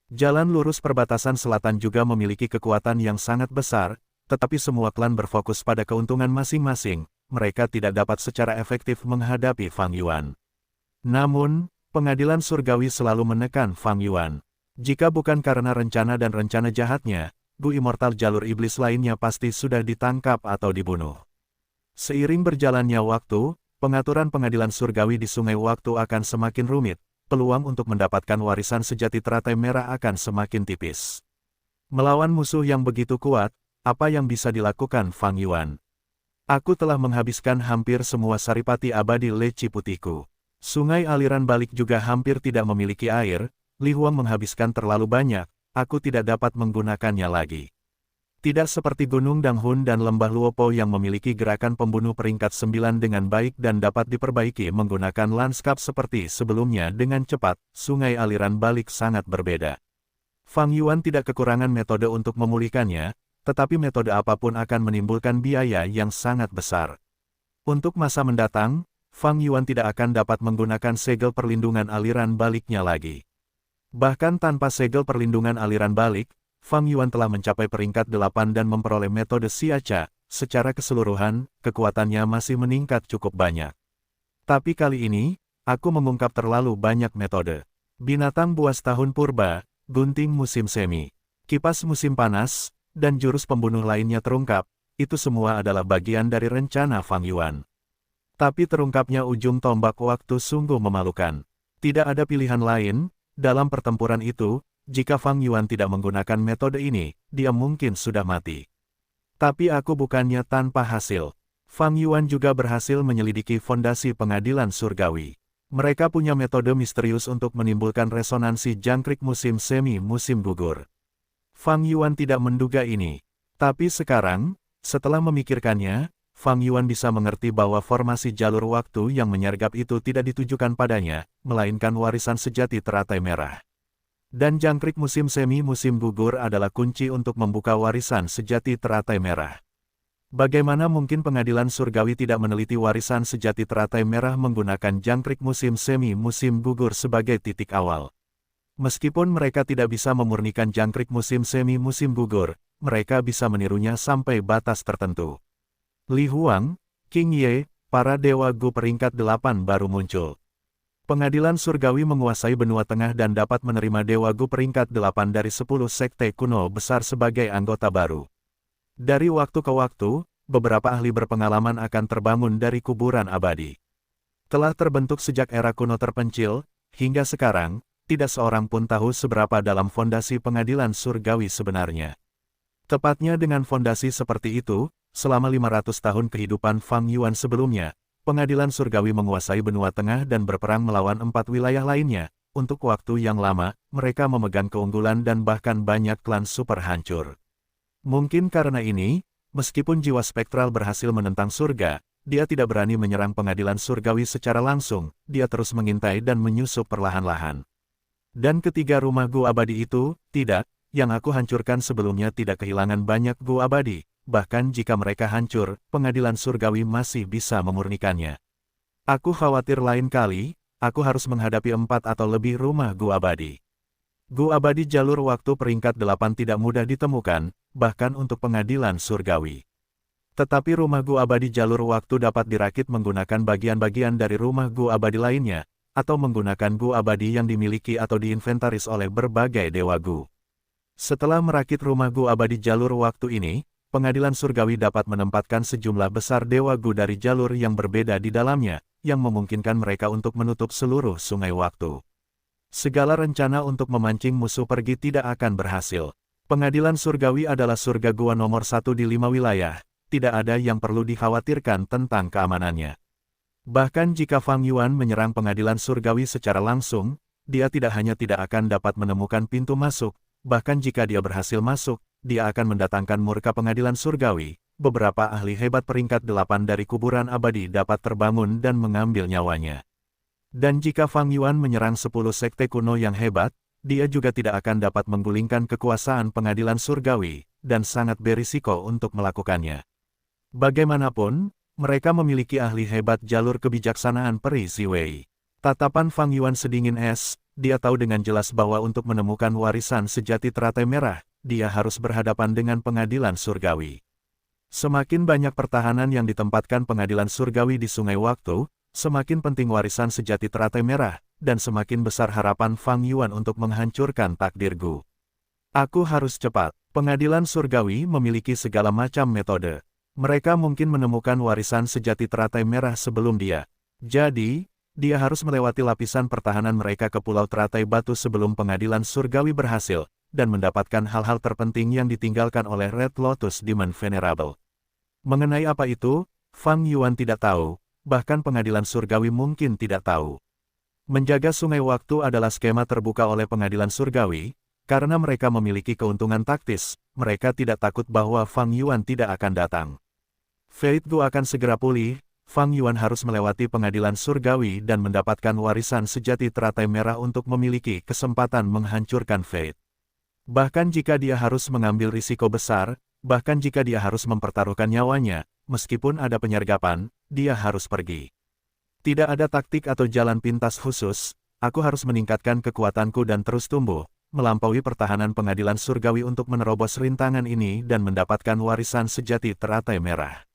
[SPEAKER 1] Jalan lurus perbatasan selatan juga memiliki kekuatan yang sangat besar, tetapi semua klan berfokus pada keuntungan masing-masing, mereka tidak dapat secara efektif menghadapi Fang Yuan. Namun, pengadilan surgawi selalu menekan Fang Yuan. Jika bukan karena rencana dan rencana jahatnya, Gu Immortal jalur iblis lainnya pasti sudah ditangkap atau dibunuh. Seiring berjalannya waktu, pengaturan pengadilan surgawi di Sungai Waktu akan semakin rumit, peluang untuk mendapatkan warisan sejati teratai merah akan semakin tipis. Melawan musuh yang begitu kuat, apa yang bisa dilakukan Fang Yuan? Aku telah menghabiskan hampir semua saripati abadi leci putihku. Sungai aliran balik juga hampir tidak memiliki air, Li Huang menghabiskan terlalu banyak, aku tidak dapat menggunakannya lagi. Tidak seperti Gunung Danghun dan Lembah Luopo yang memiliki gerakan pembunuh peringkat 9 dengan baik dan dapat diperbaiki menggunakan lanskap seperti sebelumnya dengan cepat, sungai aliran balik sangat berbeda. Fang Yuan tidak kekurangan metode untuk memulihkannya, tetapi metode apapun akan menimbulkan biaya yang sangat besar. Untuk masa mendatang, Fang Yuan tidak akan dapat menggunakan segel perlindungan aliran baliknya lagi. Bahkan tanpa segel perlindungan aliran balik, Fang Yuan telah mencapai peringkat 8 dan memperoleh metode Siaca, secara keseluruhan, kekuatannya masih meningkat cukup banyak. Tapi kali ini, aku mengungkap terlalu banyak metode. Binatang buas tahun purba, gunting musim semi, kipas musim panas, dan jurus pembunuh lainnya terungkap, itu semua adalah bagian dari rencana Fang Yuan. Tapi terungkapnya ujung tombak waktu sungguh memalukan. Tidak ada pilihan lain, dalam pertempuran itu, jika Fang Yuan tidak menggunakan metode ini, dia mungkin sudah mati. Tapi aku bukannya tanpa hasil. Fang Yuan juga berhasil menyelidiki fondasi pengadilan surgawi. Mereka punya metode misterius untuk menimbulkan resonansi jangkrik musim semi musim gugur. Fang Yuan tidak menduga ini. Tapi sekarang, setelah memikirkannya, Fang Yuan bisa mengerti bahwa formasi jalur waktu yang menyergap itu tidak ditujukan padanya, melainkan warisan sejati teratai merah. Dan jangkrik musim semi musim gugur adalah kunci untuk membuka warisan sejati teratai merah. Bagaimana mungkin pengadilan surgawi tidak meneliti warisan sejati teratai merah menggunakan jangkrik musim semi musim gugur sebagai titik awal? Meskipun mereka tidak bisa memurnikan jangkrik musim semi musim gugur, mereka bisa menirunya sampai batas tertentu. Li Huang, King Ye, para dewa Gu peringkat 8 baru muncul. Pengadilan surgawi menguasai benua tengah dan dapat menerima dewa Gu peringkat 8 dari 10 sekte kuno besar sebagai anggota baru. Dari waktu ke waktu, beberapa ahli berpengalaman akan terbangun dari kuburan abadi. Telah terbentuk sejak era kuno terpencil, hingga sekarang, tidak seorang pun tahu seberapa dalam fondasi pengadilan surgawi sebenarnya. Tepatnya dengan fondasi seperti itu, selama 500 tahun kehidupan Fang Yuan sebelumnya, pengadilan surgawi menguasai benua tengah dan berperang melawan 4 wilayah lainnya. Untuk waktu yang lama, mereka memegang keunggulan dan bahkan banyak klan super hancur. Mungkin karena ini, meskipun jiwa spektral berhasil menentang surga, dia tidak berani menyerang pengadilan surgawi secara langsung, dia terus mengintai dan menyusup perlahan-lahan. Dan ketiga rumah Gu abadi itu, tidak, yang aku hancurkan sebelumnya tidak kehilangan banyak Gu abadi. Bahkan jika mereka hancur, pengadilan surgawi masih bisa memurnikannya. Aku khawatir lain kali, aku harus menghadapi 4 atau lebih rumah Gu abadi. Gu abadi jalur waktu peringkat 8 tidak mudah ditemukan, bahkan untuk pengadilan surgawi. Tetapi rumah Gu abadi jalur waktu dapat dirakit menggunakan bagian-bagian dari rumah Gu abadi lainnya, atau menggunakan Gu abadi yang dimiliki atau diinventaris oleh berbagai dewa Gu. Setelah merakit rumah Gu abadi jalur waktu ini, pengadilan surgawi dapat menempatkan sejumlah besar dewa Gu dari jalur yang berbeda di dalamnya, yang memungkinkan mereka untuk menutup seluruh sungai waktu. Segala rencana untuk memancing musuh pergi tidak akan berhasil. Pengadilan surgawi adalah surga gua nomor 1 di 5 wilayah, tidak ada yang perlu dikhawatirkan tentang keamanannya. Bahkan jika Fang Yuan menyerang pengadilan surgawi secara langsung, dia tidak hanya tidak akan dapat menemukan pintu masuk, bahkan jika dia berhasil masuk, dia akan mendatangkan murka pengadilan surgawi. Beberapa ahli hebat peringkat 8 dari kuburan abadi dapat terbangun dan mengambil nyawanya. Dan jika Fang Yuan menyerang 10 sekte kuno yang hebat, dia juga tidak akan dapat menggulingkan kekuasaan pengadilan surgawi, dan sangat berisiko untuk melakukannya. Bagaimanapun, mereka memiliki ahli hebat jalur kebijaksanaan peri Ziwei. Tatapan Fang Yuan sedingin es, dia tahu dengan jelas bahwa untuk menemukan warisan sejati teratai merah, dia harus berhadapan dengan pengadilan surgawi. Semakin banyak pertahanan yang ditempatkan pengadilan surgawi di sungai waktu, semakin penting warisan sejati teratai merah, dan semakin besar harapan Fang Yuan untuk menghancurkan takdir Gu. Aku harus cepat. Pengadilan surgawi memiliki segala macam metode. Mereka mungkin menemukan warisan sejati teratai merah sebelum dia. Jadi, dia harus melewati lapisan pertahanan mereka ke Pulau Teratai Batu sebelum pengadilan surgawi berhasil, dan mendapatkan hal-hal terpenting yang ditinggalkan oleh Red Lotus Demon Venerable. Mengenai apa itu, Fang Yuan tidak tahu, bahkan pengadilan surgawi mungkin tidak tahu. Menjaga sungai waktu adalah skema terbuka oleh pengadilan surgawi, karena mereka memiliki keuntungan taktis, mereka tidak takut bahwa Fang Yuan tidak akan datang. Fate Gu akan segera pulih, Fang Yuan harus melewati pengadilan surgawi dan mendapatkan warisan sejati teratai merah untuk memiliki kesempatan menghancurkan Fate. Bahkan jika dia harus mengambil risiko besar, bahkan jika dia harus mempertaruhkan nyawanya, meskipun ada penyergapan, dia harus pergi. Tidak ada taktik atau jalan pintas khusus, aku harus meningkatkan kekuatanku dan terus tumbuh, melampaui pertahanan pengadilan surgawi untuk menerobos rintangan ini dan mendapatkan warisan sejati teratai merah.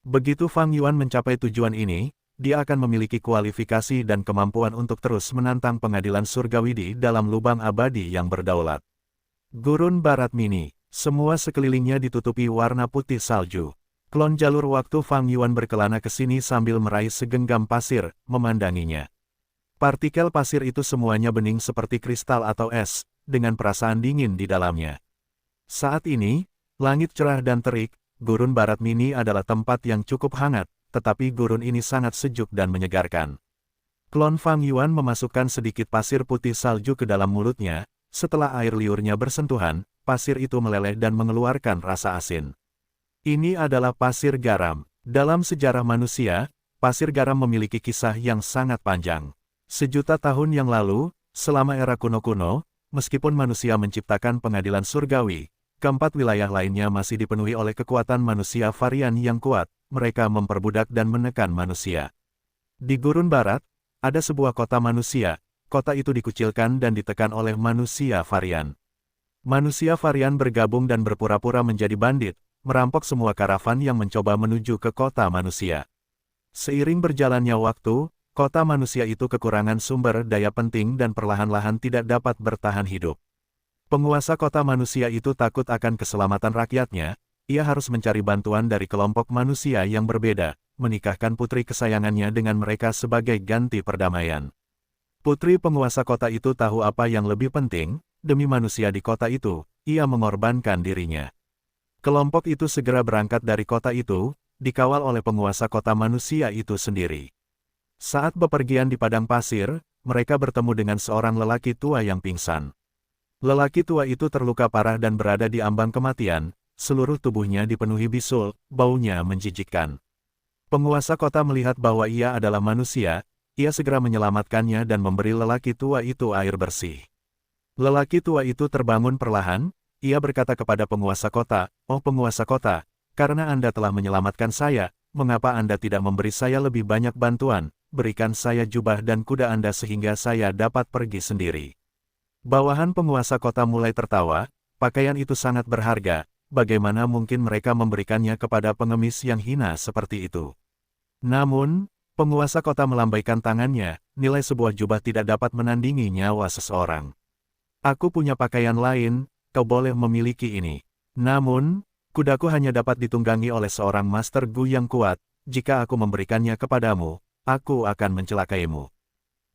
[SPEAKER 1] Begitu Fang Yuan mencapai tujuan ini, dia akan memiliki kualifikasi dan kemampuan untuk terus menantang pengadilan surgawi di dalam lubang abadi yang berdaulat. Gurun Barat Mini, semua sekelilingnya ditutupi warna putih salju. Klon jalur waktu Fang Yuan berkelana ke sini sambil meraih segenggam pasir, memandanginya. Partikel pasir itu semuanya bening seperti kristal atau es, dengan perasaan dingin di dalamnya. Saat ini, langit cerah dan terik. Gurun Barat Mini adalah tempat yang cukup hangat, tetapi gurun ini sangat sejuk dan menyegarkan. Klon Fang Yuan memasukkan sedikit pasir putih salju ke dalam mulutnya, setelah air liurnya bersentuhan, pasir itu meleleh dan mengeluarkan rasa asin. Ini adalah pasir garam. Dalam sejarah manusia, pasir garam memiliki kisah yang sangat panjang. Sejuta tahun yang lalu, selama era kuno-kuno, meskipun manusia menciptakan pengadilan surgawi, keempat wilayah lainnya masih dipenuhi oleh kekuatan manusia varian yang kuat, mereka memperbudak dan menekan manusia. Di Gurun Barat, ada sebuah kota manusia, kota itu dikucilkan dan ditekan oleh manusia varian. Manusia varian bergabung dan berpura-pura menjadi bandit, merampok semua karavan yang mencoba menuju ke kota manusia. Seiring berjalannya waktu, kota manusia itu kekurangan sumber daya penting dan perlahan-lahan tidak dapat bertahan hidup. Penguasa kota manusia itu takut akan keselamatan rakyatnya, ia harus mencari bantuan dari kelompok manusia yang berbeda, menikahkan putri kesayangannya dengan mereka sebagai ganti perdamaian. Putri penguasa kota itu tahu apa yang lebih penting, demi manusia di kota itu, ia mengorbankan dirinya. Kelompok itu segera berangkat dari kota itu, dikawal oleh penguasa kota manusia itu sendiri. Saat bepergian di padang pasir, mereka bertemu dengan seorang lelaki tua yang pingsan. Lelaki tua itu terluka parah dan berada di ambang kematian, seluruh tubuhnya dipenuhi bisul, baunya menjijikkan. Penguasa kota melihat bahwa ia adalah manusia, ia segera menyelamatkannya dan memberi lelaki tua itu air bersih. Lelaki tua itu terbangun perlahan, ia berkata kepada penguasa kota, "Oh penguasa kota, karena Anda telah menyelamatkan saya, mengapa Anda tidak memberi saya lebih banyak bantuan, berikan saya jubah dan kuda Anda sehingga saya dapat pergi sendiri." Bawahan penguasa kota mulai tertawa, pakaian itu sangat berharga, bagaimana mungkin mereka memberikannya kepada pengemis yang hina seperti itu. Namun, penguasa kota melambaikan tangannya, nilai sebuah jubah tidak dapat menandingi nyawa seseorang. Aku punya pakaian lain, kau boleh memiliki ini. Namun, kudaku hanya dapat ditunggangi oleh seorang Master Gu yang kuat, jika aku memberikannya kepadamu, aku akan mencelakaimu.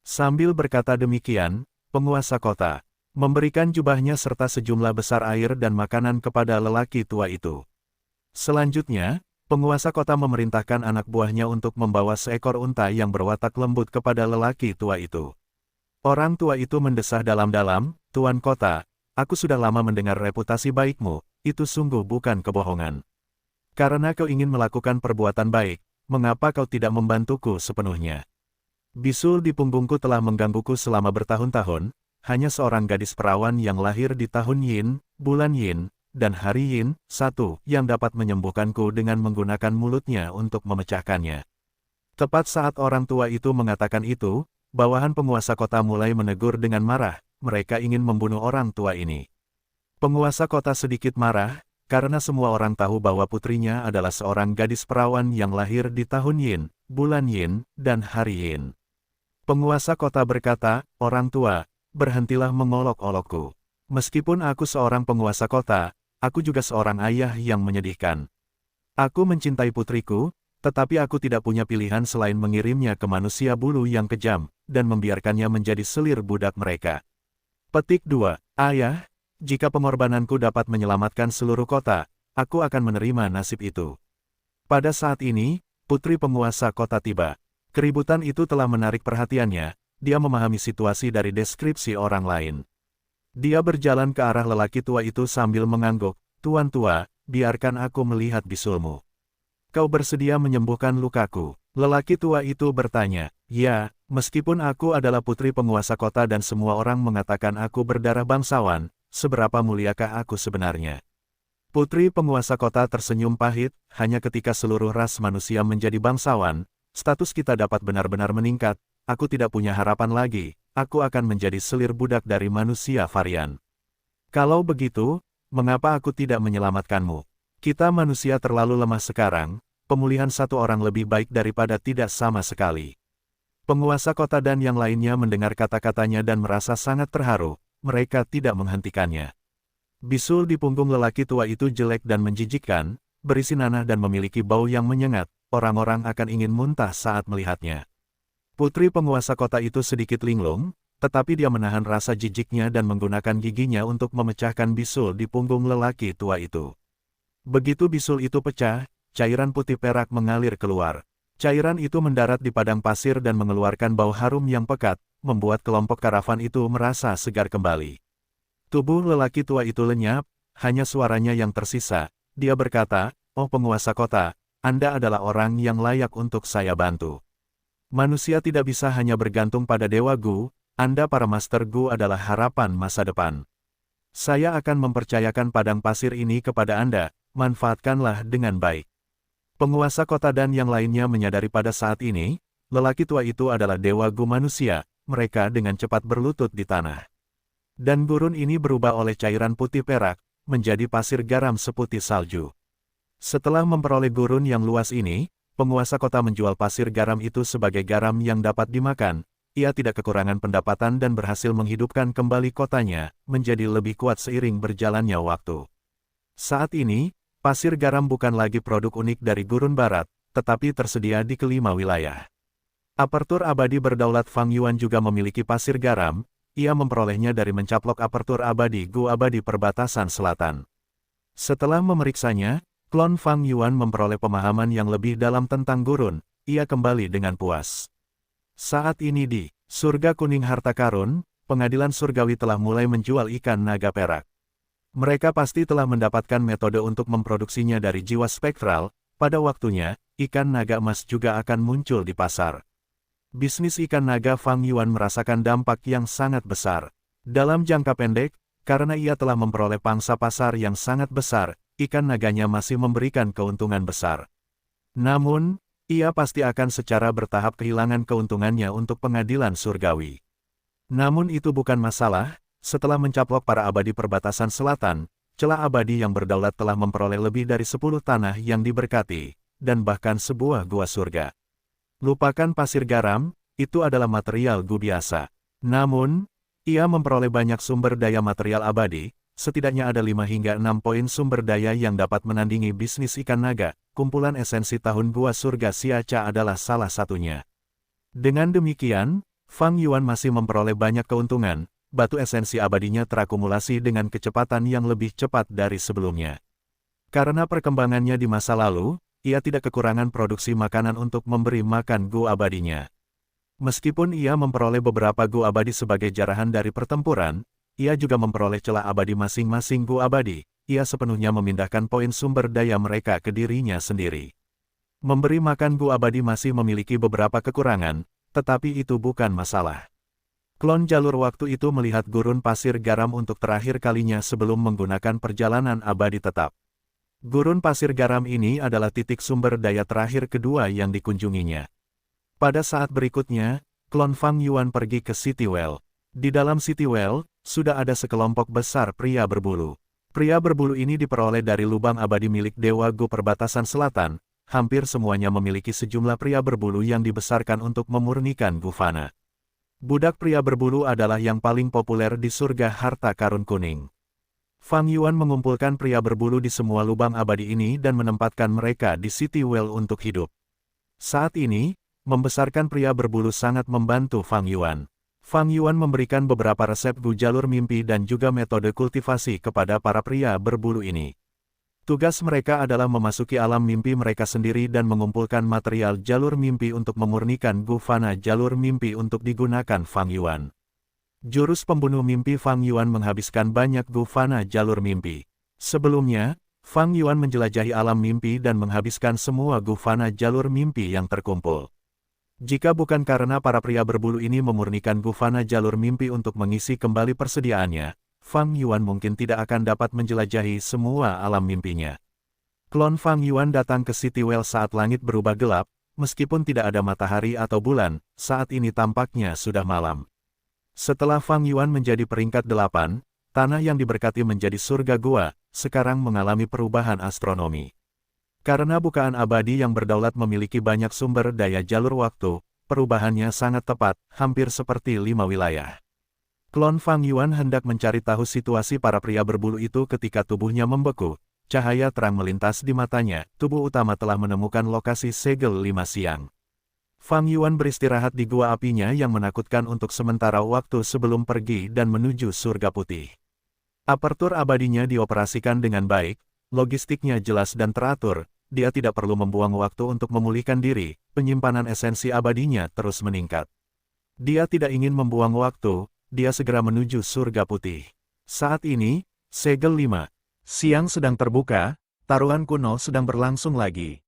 [SPEAKER 1] Sambil berkata demikian, penguasa kota memberikan jubahnya serta sejumlah besar air dan makanan kepada lelaki tua itu. Selanjutnya, penguasa kota memerintahkan anak buahnya untuk membawa seekor unta yang berwatak lembut kepada lelaki tua itu. Orang tua itu mendesah dalam-dalam, "Tuan kota, aku sudah lama mendengar reputasi baikmu, itu sungguh bukan kebohongan. Karena kau ingin melakukan perbuatan baik, mengapa kau tidak membantuku sepenuhnya? Bisul di punggungku telah menggangguku selama bertahun-tahun, hanya seorang gadis perawan yang lahir di tahun Yin, bulan Yin, dan hari Yin, satu, yang dapat menyembuhkanku dengan menggunakan mulutnya untuk memecahkannya." Tepat saat orang tua itu mengatakan itu, bawahan penguasa kota mulai menegur dengan marah, mereka ingin membunuh orang tua ini. Penguasa kota sedikit marah, karena semua orang tahu bahwa putrinya adalah seorang gadis perawan yang lahir di tahun Yin, bulan Yin, dan hari Yin. Penguasa kota berkata, "Orang tua, berhentilah mengolok-olokku. Meskipun aku seorang penguasa kota, aku juga seorang ayah yang menyedihkan. Aku mencintai putriku, tetapi aku tidak punya pilihan selain mengirimnya ke manusia bulu yang kejam, dan membiarkannya menjadi selir budak mereka." Petik 2. Ayah, jika pengorbananku dapat menyelamatkan seluruh kota, aku akan menerima nasib itu. Pada saat ini, putri penguasa kota tiba. Keributan itu telah menarik perhatiannya. Dia memahami situasi dari deskripsi orang lain. Dia berjalan ke arah lelaki tua itu sambil mengangguk, "Tuan tua, biarkan aku melihat bisulmu. Kau bersedia menyembuhkan lukaku?" Lelaki tua itu bertanya, "Ya, meskipun aku adalah putri penguasa kota dan semua orang mengatakan aku berdarah bangsawan, seberapa muliakah aku sebenarnya?" Putri penguasa kota tersenyum pahit, "Hanya ketika seluruh ras manusia menjadi bangsawan, status kita dapat benar-benar meningkat. Aku tidak punya harapan lagi, aku akan menjadi selir budak dari manusia varian. Kalau begitu, mengapa aku tidak menyelamatkanmu? Kita manusia terlalu lemah sekarang, pemulihan satu orang lebih baik daripada tidak sama sekali." Penguasa kota dan yang lainnya mendengar kata-katanya dan merasa sangat terharu, mereka tidak menghentikannya. Bisul di punggung lelaki tua itu jelek dan menjijikkan, berisi nanah dan memiliki bau yang menyengat, orang-orang akan ingin muntah saat melihatnya. Putri penguasa kota itu sedikit linglung, tetapi dia menahan rasa jijiknya dan menggunakan giginya untuk memecahkan bisul di punggung lelaki tua itu. Begitu bisul itu pecah, cairan putih perak mengalir keluar. Cairan itu mendarat di padang pasir dan mengeluarkan bau harum yang pekat, membuat kelompok karavan itu merasa segar kembali. Tubuh lelaki tua itu lenyap, hanya suaranya yang tersisa. Dia berkata, "Oh penguasa kota, Anda adalah orang yang layak untuk saya bantu. Manusia tidak bisa hanya bergantung pada Dewa Gu, Anda para Master Gu adalah harapan masa depan. Saya akan mempercayakan padang pasir ini kepada Anda, manfaatkanlah dengan baik." Penguasa kota dan yang lainnya menyadari pada saat ini, lelaki tua itu adalah Dewa Gu manusia, mereka dengan cepat berlutut di tanah. Dan gurun ini berubah oleh cairan putih perak, menjadi pasir garam seputih salju. Setelah memperoleh gurun yang luas ini, penguasa kota menjual pasir garam itu sebagai garam yang dapat dimakan. Ia tidak kekurangan pendapatan dan berhasil menghidupkan kembali kotanya, menjadi lebih kuat seiring berjalannya waktu. Saat ini, pasir garam bukan lagi produk unik dari gurun barat, tetapi tersedia di kelima wilayah. Apertur abadi berdaulat Fang Yuan juga memiliki pasir garam, ia memperolehnya dari mencaplok apertur abadi Gu abadi perbatasan selatan. Setelah memeriksanya, klon Fang Yuan memperoleh pemahaman yang lebih dalam tentang gurun, ia kembali dengan puas. Saat ini di Surga Kuning Harta Karun, pengadilan surgawi telah mulai menjual ikan naga perak. Mereka pasti telah mendapatkan metode untuk memproduksinya dari jiwa spektral, pada waktunya, ikan naga emas juga akan muncul di pasar. Bisnis ikan naga Fang Yuan merasakan dampak yang sangat besar. Dalam jangka pendek, karena ia telah memperoleh pangsa pasar yang sangat besar, ikan naganya masih memberikan keuntungan besar. Namun, ia pasti akan secara bertahap kehilangan keuntungannya untuk pengadilan surgawi. Namun itu bukan masalah, setelah mencaplok para abadi perbatasan selatan, celah abadi yang berdaulat telah memperoleh lebih dari 10 tanah yang diberkati, dan bahkan sebuah gua surga. Lupakan pasir garam, itu adalah material Gu biasa. Namun, ia memperoleh banyak sumber daya material abadi, setidaknya ada 5 hingga 6 poin sumber daya yang dapat menandingi bisnis ikan naga. Kumpulan esensi tahun Gua Surga Siaca adalah salah satunya. Dengan demikian, Fang Yuan masih memperoleh banyak keuntungan. Batu esensi abadinya terakumulasi dengan kecepatan yang lebih cepat dari sebelumnya. Karena perkembangannya di masa lalu, ia tidak kekurangan produksi makanan untuk memberi makan Gu abadinya. Meskipun ia memperoleh beberapa Gu abadi sebagai jarahan dari pertempuran, ia juga memperoleh celah abadi masing-masing Gu abadi. Ia sepenuhnya memindahkan poin sumber daya mereka ke dirinya sendiri. Memberi makan Gu abadi masih memiliki beberapa kekurangan, tetapi itu bukan masalah. Klon jalur waktu itu melihat gurun pasir garam untuk terakhir kalinya sebelum menggunakan perjalanan abadi tetap. Gurun pasir garam ini adalah titik sumber daya terakhir kedua yang dikunjunginya. Pada saat berikutnya, klon Fang Yuan pergi ke City Well. Di dalam City Well, sudah ada sekelompok besar pria berbulu. Pria berbulu ini diperoleh dari lubang abadi milik Dewa Gu Perbatasan Selatan. Hampir semuanya memiliki sejumlah pria berbulu yang dibesarkan untuk memurnikan Gufana. Budak pria berbulu adalah yang paling populer di surga harta karun kuning. Fang Yuan mengumpulkan pria berbulu di semua lubang abadi ini dan menempatkan mereka di City Well untuk hidup. Saat ini, membesarkan pria berbulu sangat membantu Fang Yuan. Fang Yuan memberikan beberapa resep Gu jalur mimpi dan juga metode kultivasi kepada para pria berbulu ini. Tugas mereka adalah memasuki alam mimpi mereka sendiri dan mengumpulkan material jalur mimpi untuk memurnikan Gufana jalur mimpi untuk digunakan Fang Yuan. Jurus pembunuh mimpi Fang Yuan menghabiskan banyak Gufana jalur mimpi. Sebelumnya, Fang Yuan menjelajahi alam mimpi dan menghabiskan semua Gufana jalur mimpi yang terkumpul. Jika bukan karena para pria berbulu ini memurnikan Gufana jalur mimpi untuk mengisi kembali persediaannya, Fang Yuan mungkin tidak akan dapat menjelajahi semua alam mimpinya. Klon Fang Yuan datang ke City Well saat langit berubah gelap, meskipun tidak ada matahari atau bulan, saat ini tampaknya sudah malam. Setelah Fang Yuan menjadi peringkat 8, tanah yang diberkati menjadi surga gua, sekarang mengalami perubahan astronomi. Karena bukaan abadi yang berdaulat memiliki banyak sumber daya jalur waktu, perubahannya sangat tepat, hampir seperti 5 wilayah. Klon Fang Yuan hendak mencari tahu situasi para pria berbulu itu ketika tubuhnya membeku. Cahaya terang melintas di matanya, tubuh utama telah menemukan lokasi segel 5 siang. Fang Yuan beristirahat di gua apinya yang menakutkan untuk sementara waktu sebelum pergi dan menuju surga putih. Apertur abadinya dioperasikan dengan baik, logistiknya jelas dan teratur, dia tidak perlu membuang waktu untuk memulihkan diri, penyimpanan esensi abadinya terus meningkat. Dia tidak ingin membuang waktu, dia segera menuju surga putih. Saat ini, segel 5 siang sedang terbuka, taruhan kuno sedang berlangsung lagi.